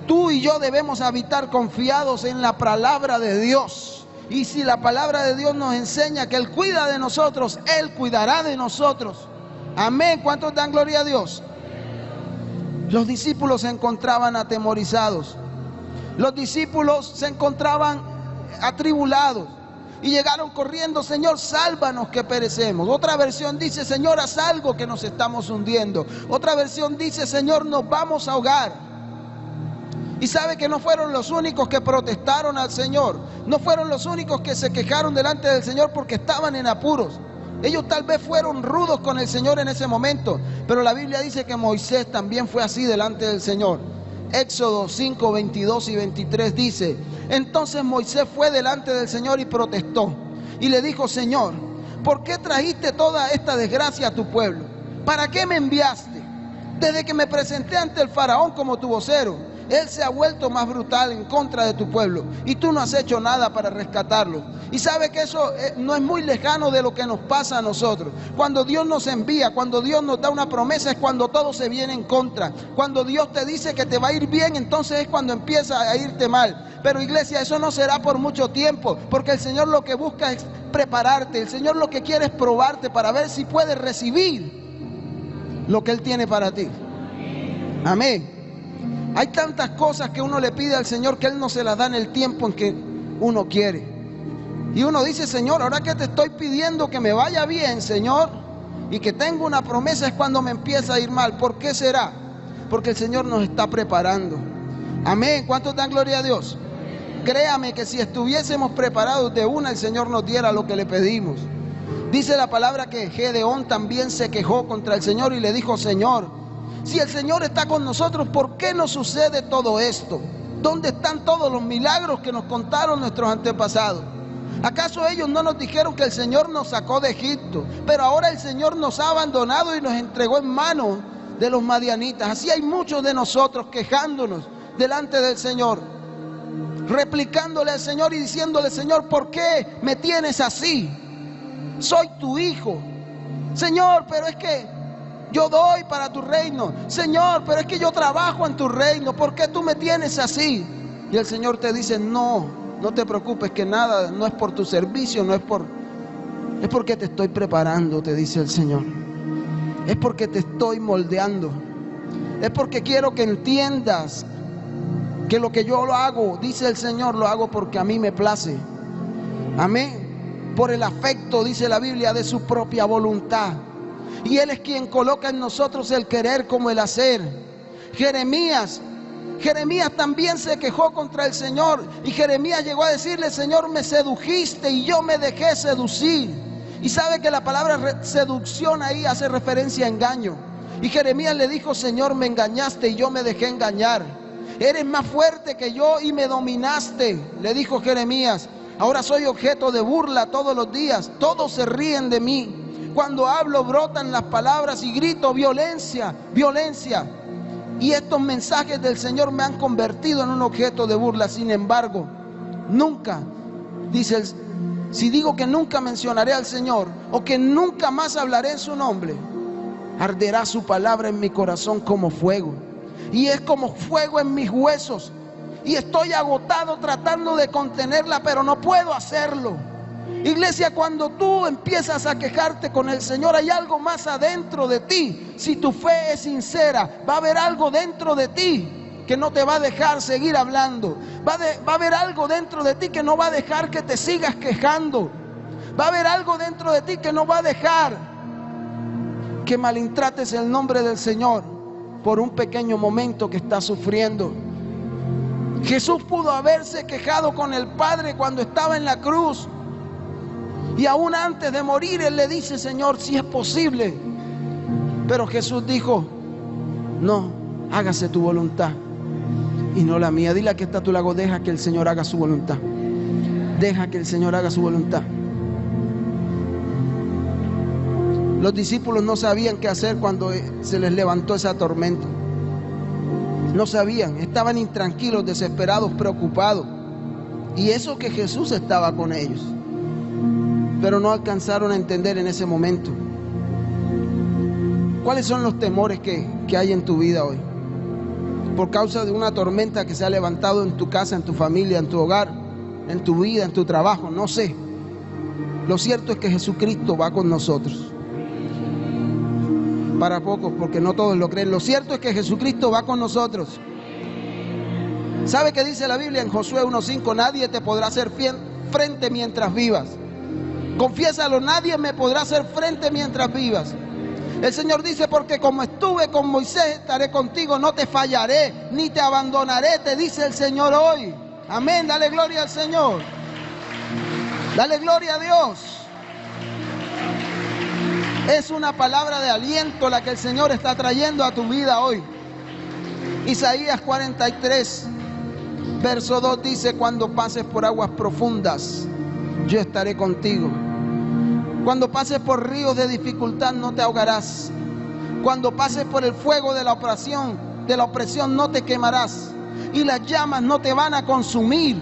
Tú y yo debemos habitar confiados en la palabra de Dios. Y si la palabra de Dios nos enseña que Él cuida de nosotros, Él cuidará de nosotros. Amén. ¿Cuántos dan gloria a Dios? Los discípulos se encontraban atemorizados. Los discípulos se encontraban atribulados y llegaron corriendo: Señor, sálvanos que perecemos. Otra versión dice: Señor, haz algo que nos estamos hundiendo. Otra versión dice: Señor, nos vamos a ahogar. Y sabe que no fueron los únicos que protestaron al Señor. No fueron los únicos que se quejaron delante del Señor porque estaban en apuros. Ellos tal vez fueron rudos con el Señor en ese momento, pero la Biblia dice que Moisés también fue así delante del Señor. Éxodo 5, 22 y 23 dice: entonces Moisés fue delante del Señor y protestó y le dijo: Señor, ¿por qué trajiste toda esta desgracia a tu pueblo? ¿Para qué me enviaste? Desde que me presenté ante el faraón como tu vocero, él se ha vuelto más brutal en contra de tu pueblo y tú no has hecho nada para rescatarlo. Y sabe que eso no es muy lejano de lo que nos pasa a nosotros. Cuando Dios nos envía, cuando Dios nos da una promesa, es cuando todo se viene en contra. Cuando Dios te dice que te va a ir bien, entonces es cuando empieza a irte mal. Pero iglesia, eso no será por mucho tiempo, porque el Señor lo que busca es prepararte. El Señor lo que quiere es probarte para ver si puedes recibir lo que Él tiene para ti. Amén. Hay tantas cosas que uno le pide al Señor que Él no se las da en el tiempo en que uno quiere. Y uno dice: Señor, ahora que te estoy pidiendo que me vaya bien, Señor, y que tengo una promesa es cuando me empieza a ir mal. ¿Por qué será? Porque el Señor nos está preparando. Amén. ¿Cuántos dan gloria a Dios? Créame que si estuviésemos preparados de una, el Señor nos diera lo que le pedimos. Dice la palabra que Gedeón también se quejó contra el Señor y le dijo: Señor, si el Señor está con nosotros, ¿por qué nos sucede todo esto? ¿Dónde están todos los milagros que nos contaron nuestros antepasados? ¿Acaso ellos no nos dijeron que el Señor nos sacó de Egipto, pero ahora el Señor nos ha abandonado y nos entregó en manos de los madianitas? Así hay muchos de nosotros quejándonos delante del Señor, replicándole al Señor y diciéndole: Señor, ¿por qué me tienes así? Soy tu hijo. Señor, pero es que yo doy para tu reino. Señor, pero es que yo trabajo en tu reino. ¿Por qué tú me tienes así? Y el Señor te dice: no te preocupes, que nada, no es por tu servicio, es porque te estoy preparando, te dice el Señor. Es porque te estoy moldeando. Es porque quiero que entiendas que lo que yo lo hago, dice el Señor, lo hago porque a mí me place. Amén. Por el afecto, dice la Biblia, de su propia voluntad. Y Él es quien coloca en nosotros el querer como el hacer. Jeremías también se quejó contra el Señor. Y Jeremías llegó a decirle: Señor, me sedujiste y yo me dejé seducir. Y sabe que la palabra seducción ahí hace referencia a engaño. Y Jeremías le dijo: Señor, me engañaste y yo me dejé engañar. Eres más fuerte que yo y me dominaste, le dijo Jeremías. Ahora soy objeto de burla todos los días. Todos se ríen de mí. Cuando hablo brotan las palabras y grito: violencia, violencia. Y estos mensajes del Señor me han convertido en un objeto de burla. Sin embargo, nunca, dice si digo que nunca mencionaré al Señor, o que nunca más hablaré en su nombre, arderá su palabra en mi corazón como fuego. Y es como fuego en mis huesos. Y estoy agotado tratando de contenerla, pero no puedo hacerlo. Iglesia, cuando tú empiezas a quejarte con el Señor, hay algo más adentro de ti. Si tu fe es sincera, va a haber algo dentro de ti que no te va a dejar seguir hablando. Va a haber algo dentro de ti que no va a dejar que te sigas quejando. Va a haber algo dentro de ti que no va a dejar que malintrates el nombre del Señor por un pequeño momento que estás sufriendo. Jesús pudo haberse quejado con el Padre cuando estaba en la cruz. Y aún antes de morir, Él le dice: Señor, si es posible. Pero Jesús dijo: no, hágase tu voluntad y no la mía. Dile a que está a tu lado: deja que el Señor haga su voluntad. Deja que el Señor haga su voluntad. Los discípulos no sabían qué hacer cuando se les levantó esa tormenta. No sabían, estaban intranquilos, desesperados, preocupados. Y eso que Jesús estaba con ellos. Pero no alcanzaron a entender en ese momento. ¿Cuáles son los temores que hay en tu vida hoy? Por causa de una tormenta que se ha levantado en tu casa, en tu familia, en tu hogar, en tu vida, en tu trabajo, no sé. Lo cierto es que Jesucristo va con nosotros. Para pocos, porque no todos lo creen. Lo cierto es que Jesucristo va con nosotros. ¿Sabe qué dice la Biblia en Josué 1:5? Nadie te podrá hacer frente mientras vivas. Confiésalo: nadie me podrá hacer frente mientras vivas. El Señor dice: porque como estuve con Moisés, estaré contigo, no te fallaré, ni te abandonaré, te dice el Señor hoy. Amén, dale gloria al Señor. Dale gloria a Dios. Es una palabra de aliento la que el Señor está trayendo a tu vida hoy. Isaías 43, verso 2 dice: cuando pases por aguas profundas, yo estaré contigo. Cuando pases por ríos de dificultad, no te ahogarás. Cuando pases por el fuego de la opresión, no te quemarás. Y las llamas no te van a consumir.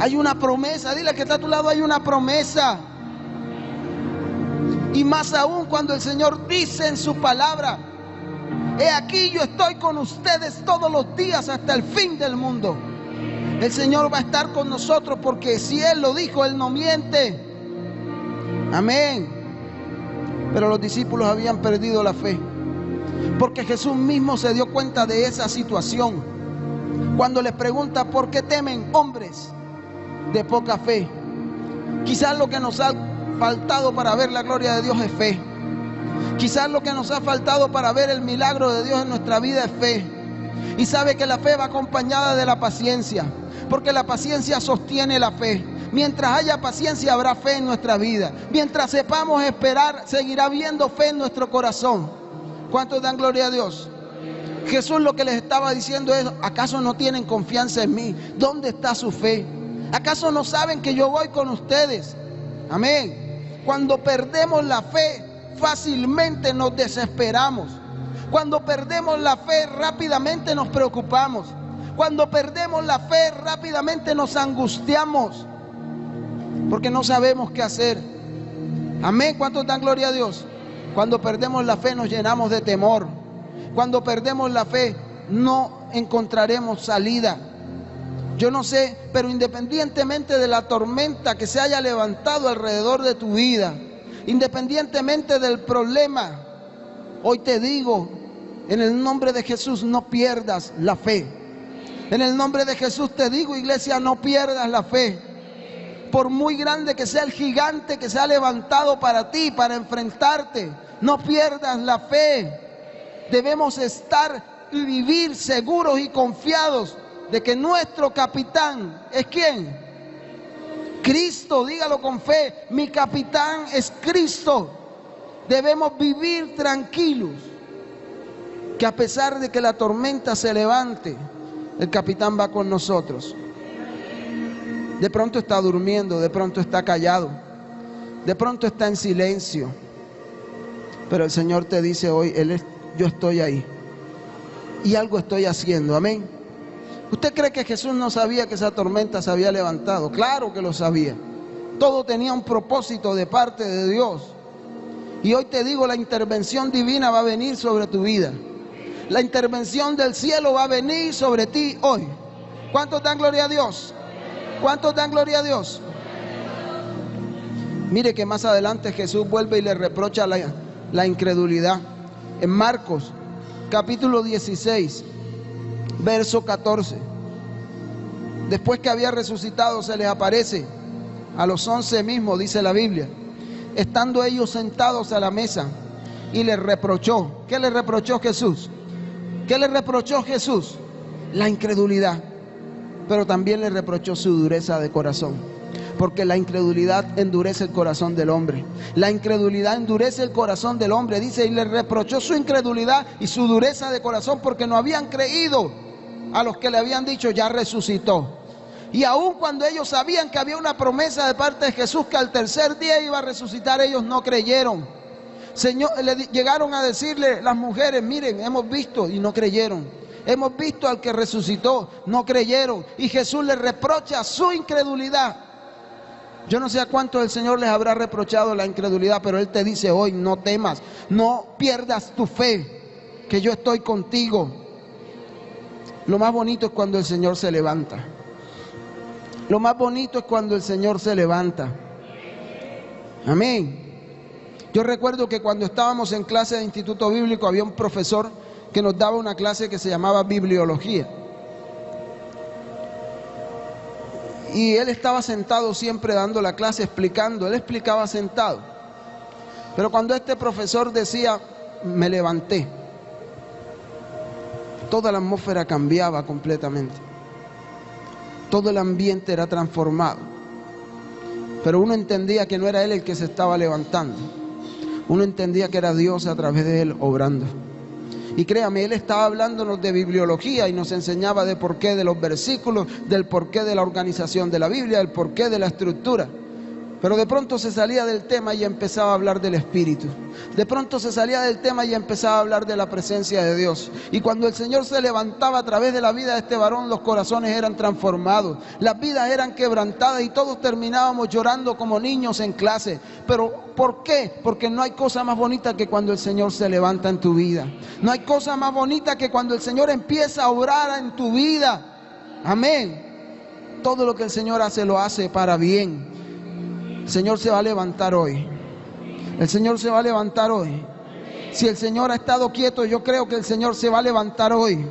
Hay una promesa. Dile que está a tu lado: hay una promesa. Y más aún cuando el Señor dice en su palabra: he aquí, yo estoy con ustedes todos los días hasta el fin del mundo. El Señor va a estar con nosotros, porque si Él lo dijo, Él no miente. Amén. Pero los discípulos habían perdido la fe, porque Jesús mismo se dio cuenta de esa situación cuando les pregunta: ¿por qué temen, hombres de poca fe? Quizás lo que nos faltado para ver la gloria de Dios es fe. Quizás lo que nos ha faltado para ver el milagro de Dios en nuestra vida es fe. Y sabe que la fe va acompañada de la paciencia, porque la paciencia sostiene la fe. Mientras haya paciencia habrá fe en nuestra vida. Mientras sepamos esperar, seguirá habiendo fe en nuestro corazón. ¿Cuántos dan gloria a Dios? Jesús lo que les estaba diciendo es: ¿acaso no tienen confianza en mí? ¿Dónde está su fe? ¿Acaso no saben que yo voy con ustedes? Amén. Cuando perdemos la fe, fácilmente nos desesperamos. Cuando perdemos la fe, rápidamente nos preocupamos. Cuando perdemos la fe, rápidamente nos angustiamos, porque no sabemos qué hacer. Amén. ¿Cuántos dan gloria a Dios? Cuando perdemos la fe nos llenamos de temor. Cuando perdemos la fe no encontraremos salida. Yo no sé, pero independientemente de la tormenta que se haya levantado alrededor de tu vida, independientemente del problema, hoy te digo, en el nombre de Jesús, no pierdas la fe. En el nombre de Jesús te digo, iglesia, no pierdas la fe. Por muy grande que sea el gigante que se ha levantado para ti, para enfrentarte, no pierdas la fe. Debemos estar y vivir seguros y confiados de que nuestro capitán es ¿quién? Cristo. Dígalo con fe: mi capitán es Cristo. Debemos vivir tranquilos, que a pesar de que la tormenta se levante, el capitán va con nosotros. De pronto está durmiendo, de pronto está callado, de pronto está en silencio, pero el Señor te dice hoy: yo estoy ahí y algo estoy haciendo. Amén. ¿Usted cree que Jesús no sabía que esa tormenta se había levantado? Claro que lo sabía. Todo tenía un propósito de parte de Dios. Y hoy te digo, la intervención divina va a venir sobre tu vida. La intervención del cielo va a venir sobre ti hoy. ¿Cuántos dan gloria a Dios? ¿Cuántos dan gloria a Dios? Mire que más adelante Jesús vuelve y le reprocha la incredulidad. En Marcos, capítulo 16, verso 14. Después que había resucitado, se les aparece a los 11 mismos, dice la Biblia, estando ellos sentados a la mesa, y les reprochó. ¿Qué le reprochó Jesús? ¿Qué le reprochó Jesús? La incredulidad. Pero también le reprochó su dureza de corazón. Porque la incredulidad endurece el corazón del hombre. La incredulidad endurece el corazón del hombre. Dice, y le reprochó su incredulidad y su dureza de corazón, porque no habían creído a los que le habían dicho: ya resucitó. Y aun cuando ellos sabían que había una promesa de parte de Jesús que al tercer día iba a resucitar, ellos no creyeron. Llegaron a decirle las mujeres: miren, hemos visto, y no creyeron. Hemos visto al que resucitó, no creyeron. Y Jesús les reprocha su incredulidad. Yo no sé a cuántos el Señor les habrá reprochado la incredulidad, pero Él te dice hoy: no temas, no pierdas tu fe, que yo estoy contigo. Lo más bonito es cuando el Señor se levanta. Lo más bonito es cuando el Señor se levanta. Amén. Yo recuerdo que cuando estábamos en clase de instituto bíblico, había un profesor que nos daba una clase que se llamaba bibliología. Y él estaba sentado siempre dando la clase, explicando. Él explicaba sentado. Pero cuando este profesor decía: me levanté, toda la atmósfera cambiaba completamente. Todo el ambiente era transformado. Pero uno entendía que no era él el que se estaba levantando. Uno entendía que era Dios a través de él obrando. Y créame, él estaba hablándonos de bibliología y nos enseñaba de porqué de los versículos, del porqué de la organización de la Biblia, del porqué de la estructura. Pero de pronto se salía del tema y empezaba a hablar del Espíritu. De pronto se salía del tema y empezaba a hablar de la presencia de Dios. Y cuando el Señor se levantaba a través de la vida de este varón, los corazones eran transformados, las vidas eran quebrantadas y todos terminábamos llorando como niños en clase. Pero ¿por qué? Porque no hay cosa más bonita que cuando el Señor se levanta en tu vida. No hay cosa más bonita que cuando el Señor empieza a obrar en tu vida. Amén. Todo lo que el Señor hace, lo hace para bien. El Señor se va a levantar hoy. El Señor se va a levantar hoy. Si el Señor ha estado quieto, yo creo que el Señor se va a levantar hoy.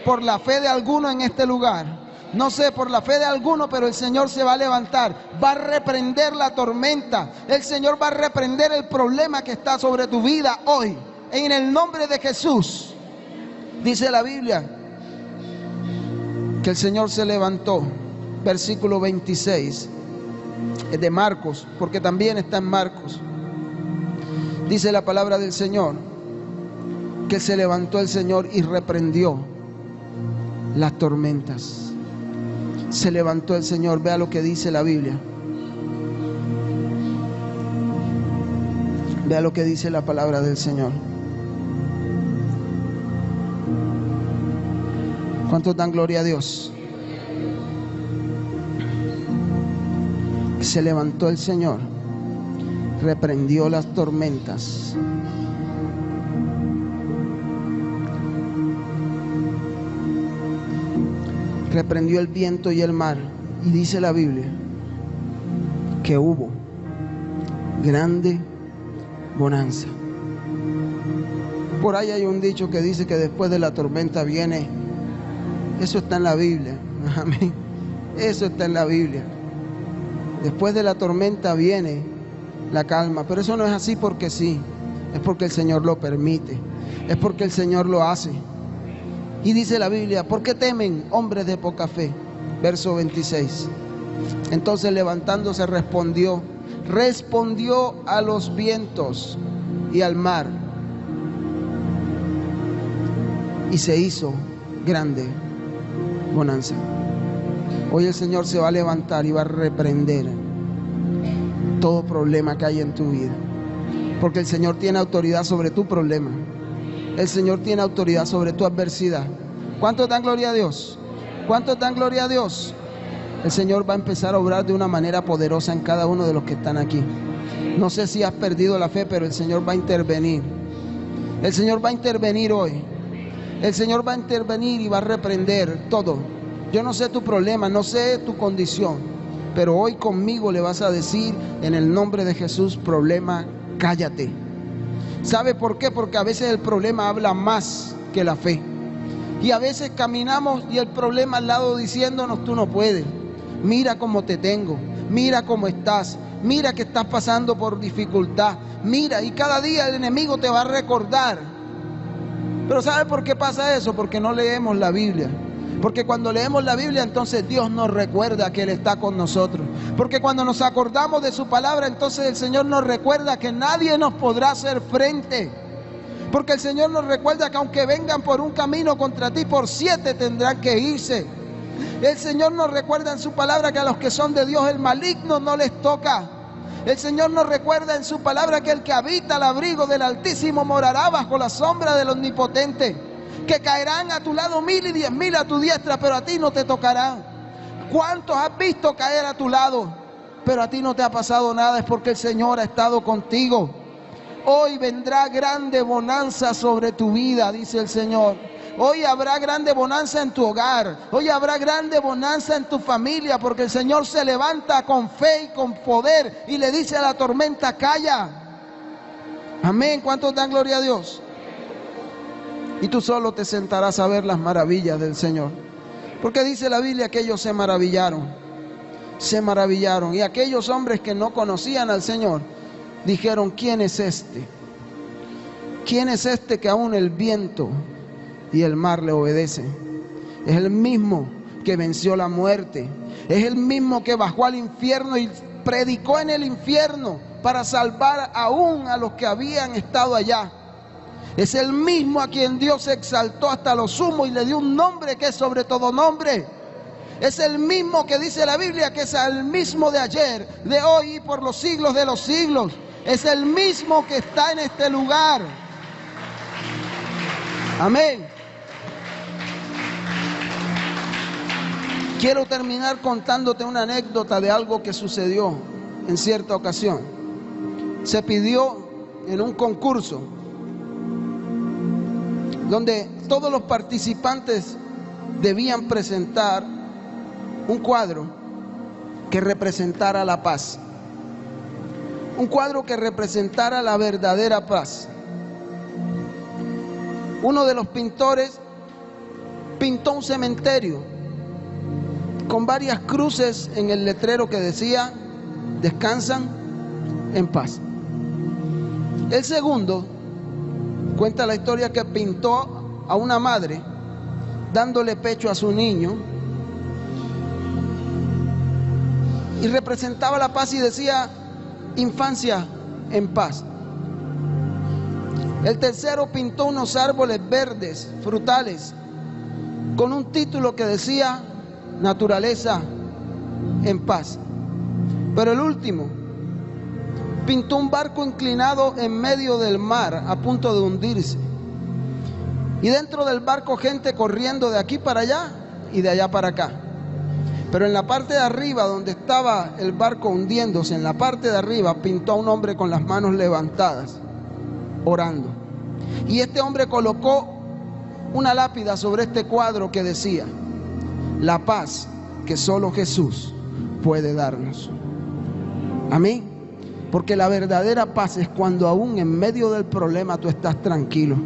Por la fe de alguno en este lugar, No sé, por la fe de alguno, pero el Señor se va a levantar, va a reprender la tormenta, el Señor va a reprender el problema que está sobre tu vida hoy, en el nombre de Jesús. Dice la Biblia que el Señor se levantó, versículo 26, es de Marcos, porque también está en Marcos. Dice la palabra del Señor que se levantó el Señor y reprendió las tormentas. Se levantó el Señor. Vea lo que dice la Biblia. Vea lo que dice la palabra del Señor. ¿Cuántos dan gloria a Dios? Se levantó el Señor, reprendió las tormentas. Reprendió el viento y el mar. Y dice la Biblia que hubo grande bonanza. Por ahí hay un dicho que dice que después de la tormenta viene. Eso está en la Biblia. Amén. Eso está en la Biblia. Después de la tormenta viene la calma. Pero eso no es así porque sí. Es porque el Señor lo permite. Es porque el Señor lo hace. Y dice la Biblia, ¿por qué temen, hombres de poca fe? Verso 26. Entonces levantándose respondió a los vientos y al mar, y se hizo grande bonanza. Hoy el Señor se va a levantar y va a reprender todo problema que hay en tu vida, porque el Señor tiene autoridad sobre tu problema. El Señor tiene autoridad sobre tu adversidad. ¿Cuántos dan gloria a Dios? ¿Cuántos dan gloria a Dios? El Señor va a empezar a obrar de una manera poderosa en cada uno de los que están aquí. No sé si has perdido la fe, pero el Señor va a intervenir. El Señor va a intervenir hoy. El Señor va a intervenir y va a reprender todo. Yo no sé tu problema, no sé tu condición, pero hoy conmigo le vas a decir en el nombre de Jesús: problema, cállate. ¿Sabe por qué? Porque a veces el problema habla más que la fe. Y a veces caminamos y el problema al lado diciéndonos: tú no puedes. Mira cómo te tengo. Mira cómo estás. Mira que estás pasando por dificultad. Mira, y cada día el enemigo te va a recordar. Pero ¿sabe por qué pasa eso? Porque no leemos la Biblia. Porque cuando leemos la Biblia, entonces Dios nos recuerda que Él está con nosotros. Porque cuando nos acordamos de su palabra, entonces el Señor nos recuerda que nadie nos podrá hacer frente. Porque el Señor nos recuerda que aunque vengan por un camino contra ti, por 7 tendrán que irse. El Señor nos recuerda en su palabra que a los que son de Dios el maligno no les toca. El Señor nos recuerda en su palabra que el que habita al abrigo del Altísimo morará bajo la sombra del Omnipotente. Que caerán a tu lado 1000 y 10.000 a tu diestra, pero a ti no te tocarán. ¿Cuántos has visto caer a tu lado, pero a ti no te ha pasado nada? Es porque el Señor ha estado contigo. Hoy vendrá grande bonanza sobre tu vida, dice el Señor. Hoy habrá grande bonanza en tu hogar. Hoy habrá grande bonanza en tu familia, porque el Señor se levanta con fe y con poder y le dice a la tormenta: calla. Amén. ¿Cuántos dan gloria a Dios? Y tú solo te sentarás a ver las maravillas del Señor. Porque dice la Biblia que ellos se maravillaron. Se maravillaron. Y aquellos hombres que no conocían al Señor dijeron: ¿quién es este? ¿Quién es este que aún el viento y el mar le obedecen? Es el mismo que venció la muerte. Es el mismo que bajó al infierno y predicó en el infierno para salvar aún a los que habían estado allá. Es el mismo a quien Dios exaltó hasta lo sumo y le dio un nombre que es sobre todo nombre. Es el mismo que dice la Biblia que es el mismo de ayer, de hoy y por los siglos de los siglos. Es el mismo que está en este lugar. Amén. Quiero terminar contándote una anécdota de algo que sucedió en cierta ocasión. Se pidió en un concurso donde todos los participantes debían presentar un cuadro que representara la paz. Un cuadro que representara la verdadera paz. Uno de los pintores pintó un cementerio con varias cruces en el letrero que decía: descansan en paz. El segundo cuenta la historia que pintó a una madre dándole pecho a su niño y representaba la paz y decía: infancia en paz. El tercero pintó unos árboles verdes, frutales, con un título que decía: naturaleza en paz. Pero el último pintó un barco inclinado en medio del mar, a punto de hundirse, y dentro del barco gente corriendo de aquí para allá y de allá para acá. Pero en la parte de arriba, donde estaba el barco hundiéndose, en la parte de arriba pintó a un hombre con las manos levantadas, orando. Y este hombre colocó una lápida sobre este cuadro que decía: la paz que solo Jesús puede darnos. Amén. Porque la verdadera paz es cuando aún en medio del problema tú estás tranquilo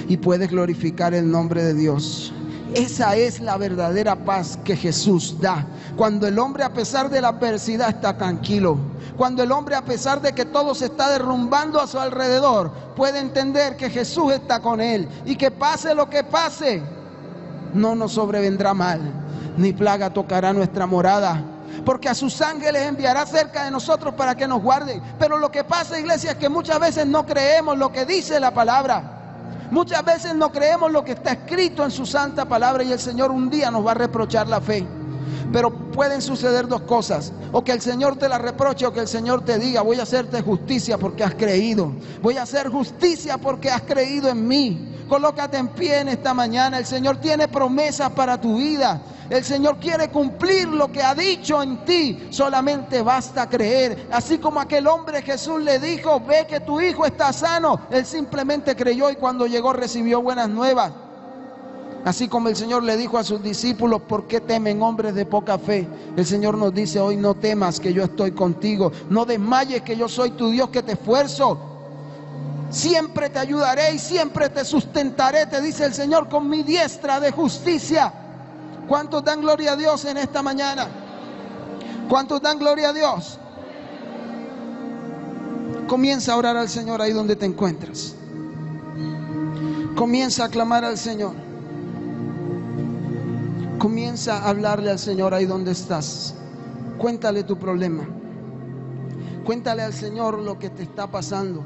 y puedes glorificar el nombre de Dios. Esa es la verdadera paz que Jesús da. Cuando el hombre, a pesar de la adversidad, está tranquilo. Cuando el hombre, a pesar de que todo se está derrumbando a su alrededor, puede entender que Jesús está con él y que pase lo que pase, no nos sobrevendrá mal, ni plaga tocará nuestra morada, porque a sus ángeles enviará cerca de nosotros para que nos guarden. Pero lo que pasa, iglesia, es que muchas veces no creemos lo que dice la palabra. Muchas veces no creemos lo que está escrito en su santa palabra, y el Señor un día nos va a reprochar la fe. Pero pueden suceder dos cosas: o que el Señor te la reproche, o que el Señor te diga: voy a hacerte justicia porque has creído. Voy a hacer justicia porque has creído en mí. Colócate en pie en esta mañana. El Señor tiene promesas para tu vida. El Señor quiere cumplir lo que ha dicho en ti. Solamente basta creer. Así como aquel hombre, Jesús le dijo: ve que tu hijo está sano. Él simplemente creyó y cuando llegó recibió buenas nuevas. Así como el Señor le dijo a sus discípulos: ¿por qué temen, hombres de poca fe? El Señor nos dice hoy: no temas, que yo estoy contigo. No desmayes, que yo soy tu Dios, que te esfuerzo. Siempre te ayudaré y siempre te sustentaré, te dice el Señor, con mi diestra de justicia. ¿Cuántos dan gloria a Dios en esta mañana? ¿Cuántos dan gloria a Dios? Comienza a orar al Señor ahí donde te encuentras. Comienza a clamar al Señor. Comienza a hablarle al Señor ahí donde estás. Cuéntale tu problema. Cuéntale al Señor lo que te está pasando.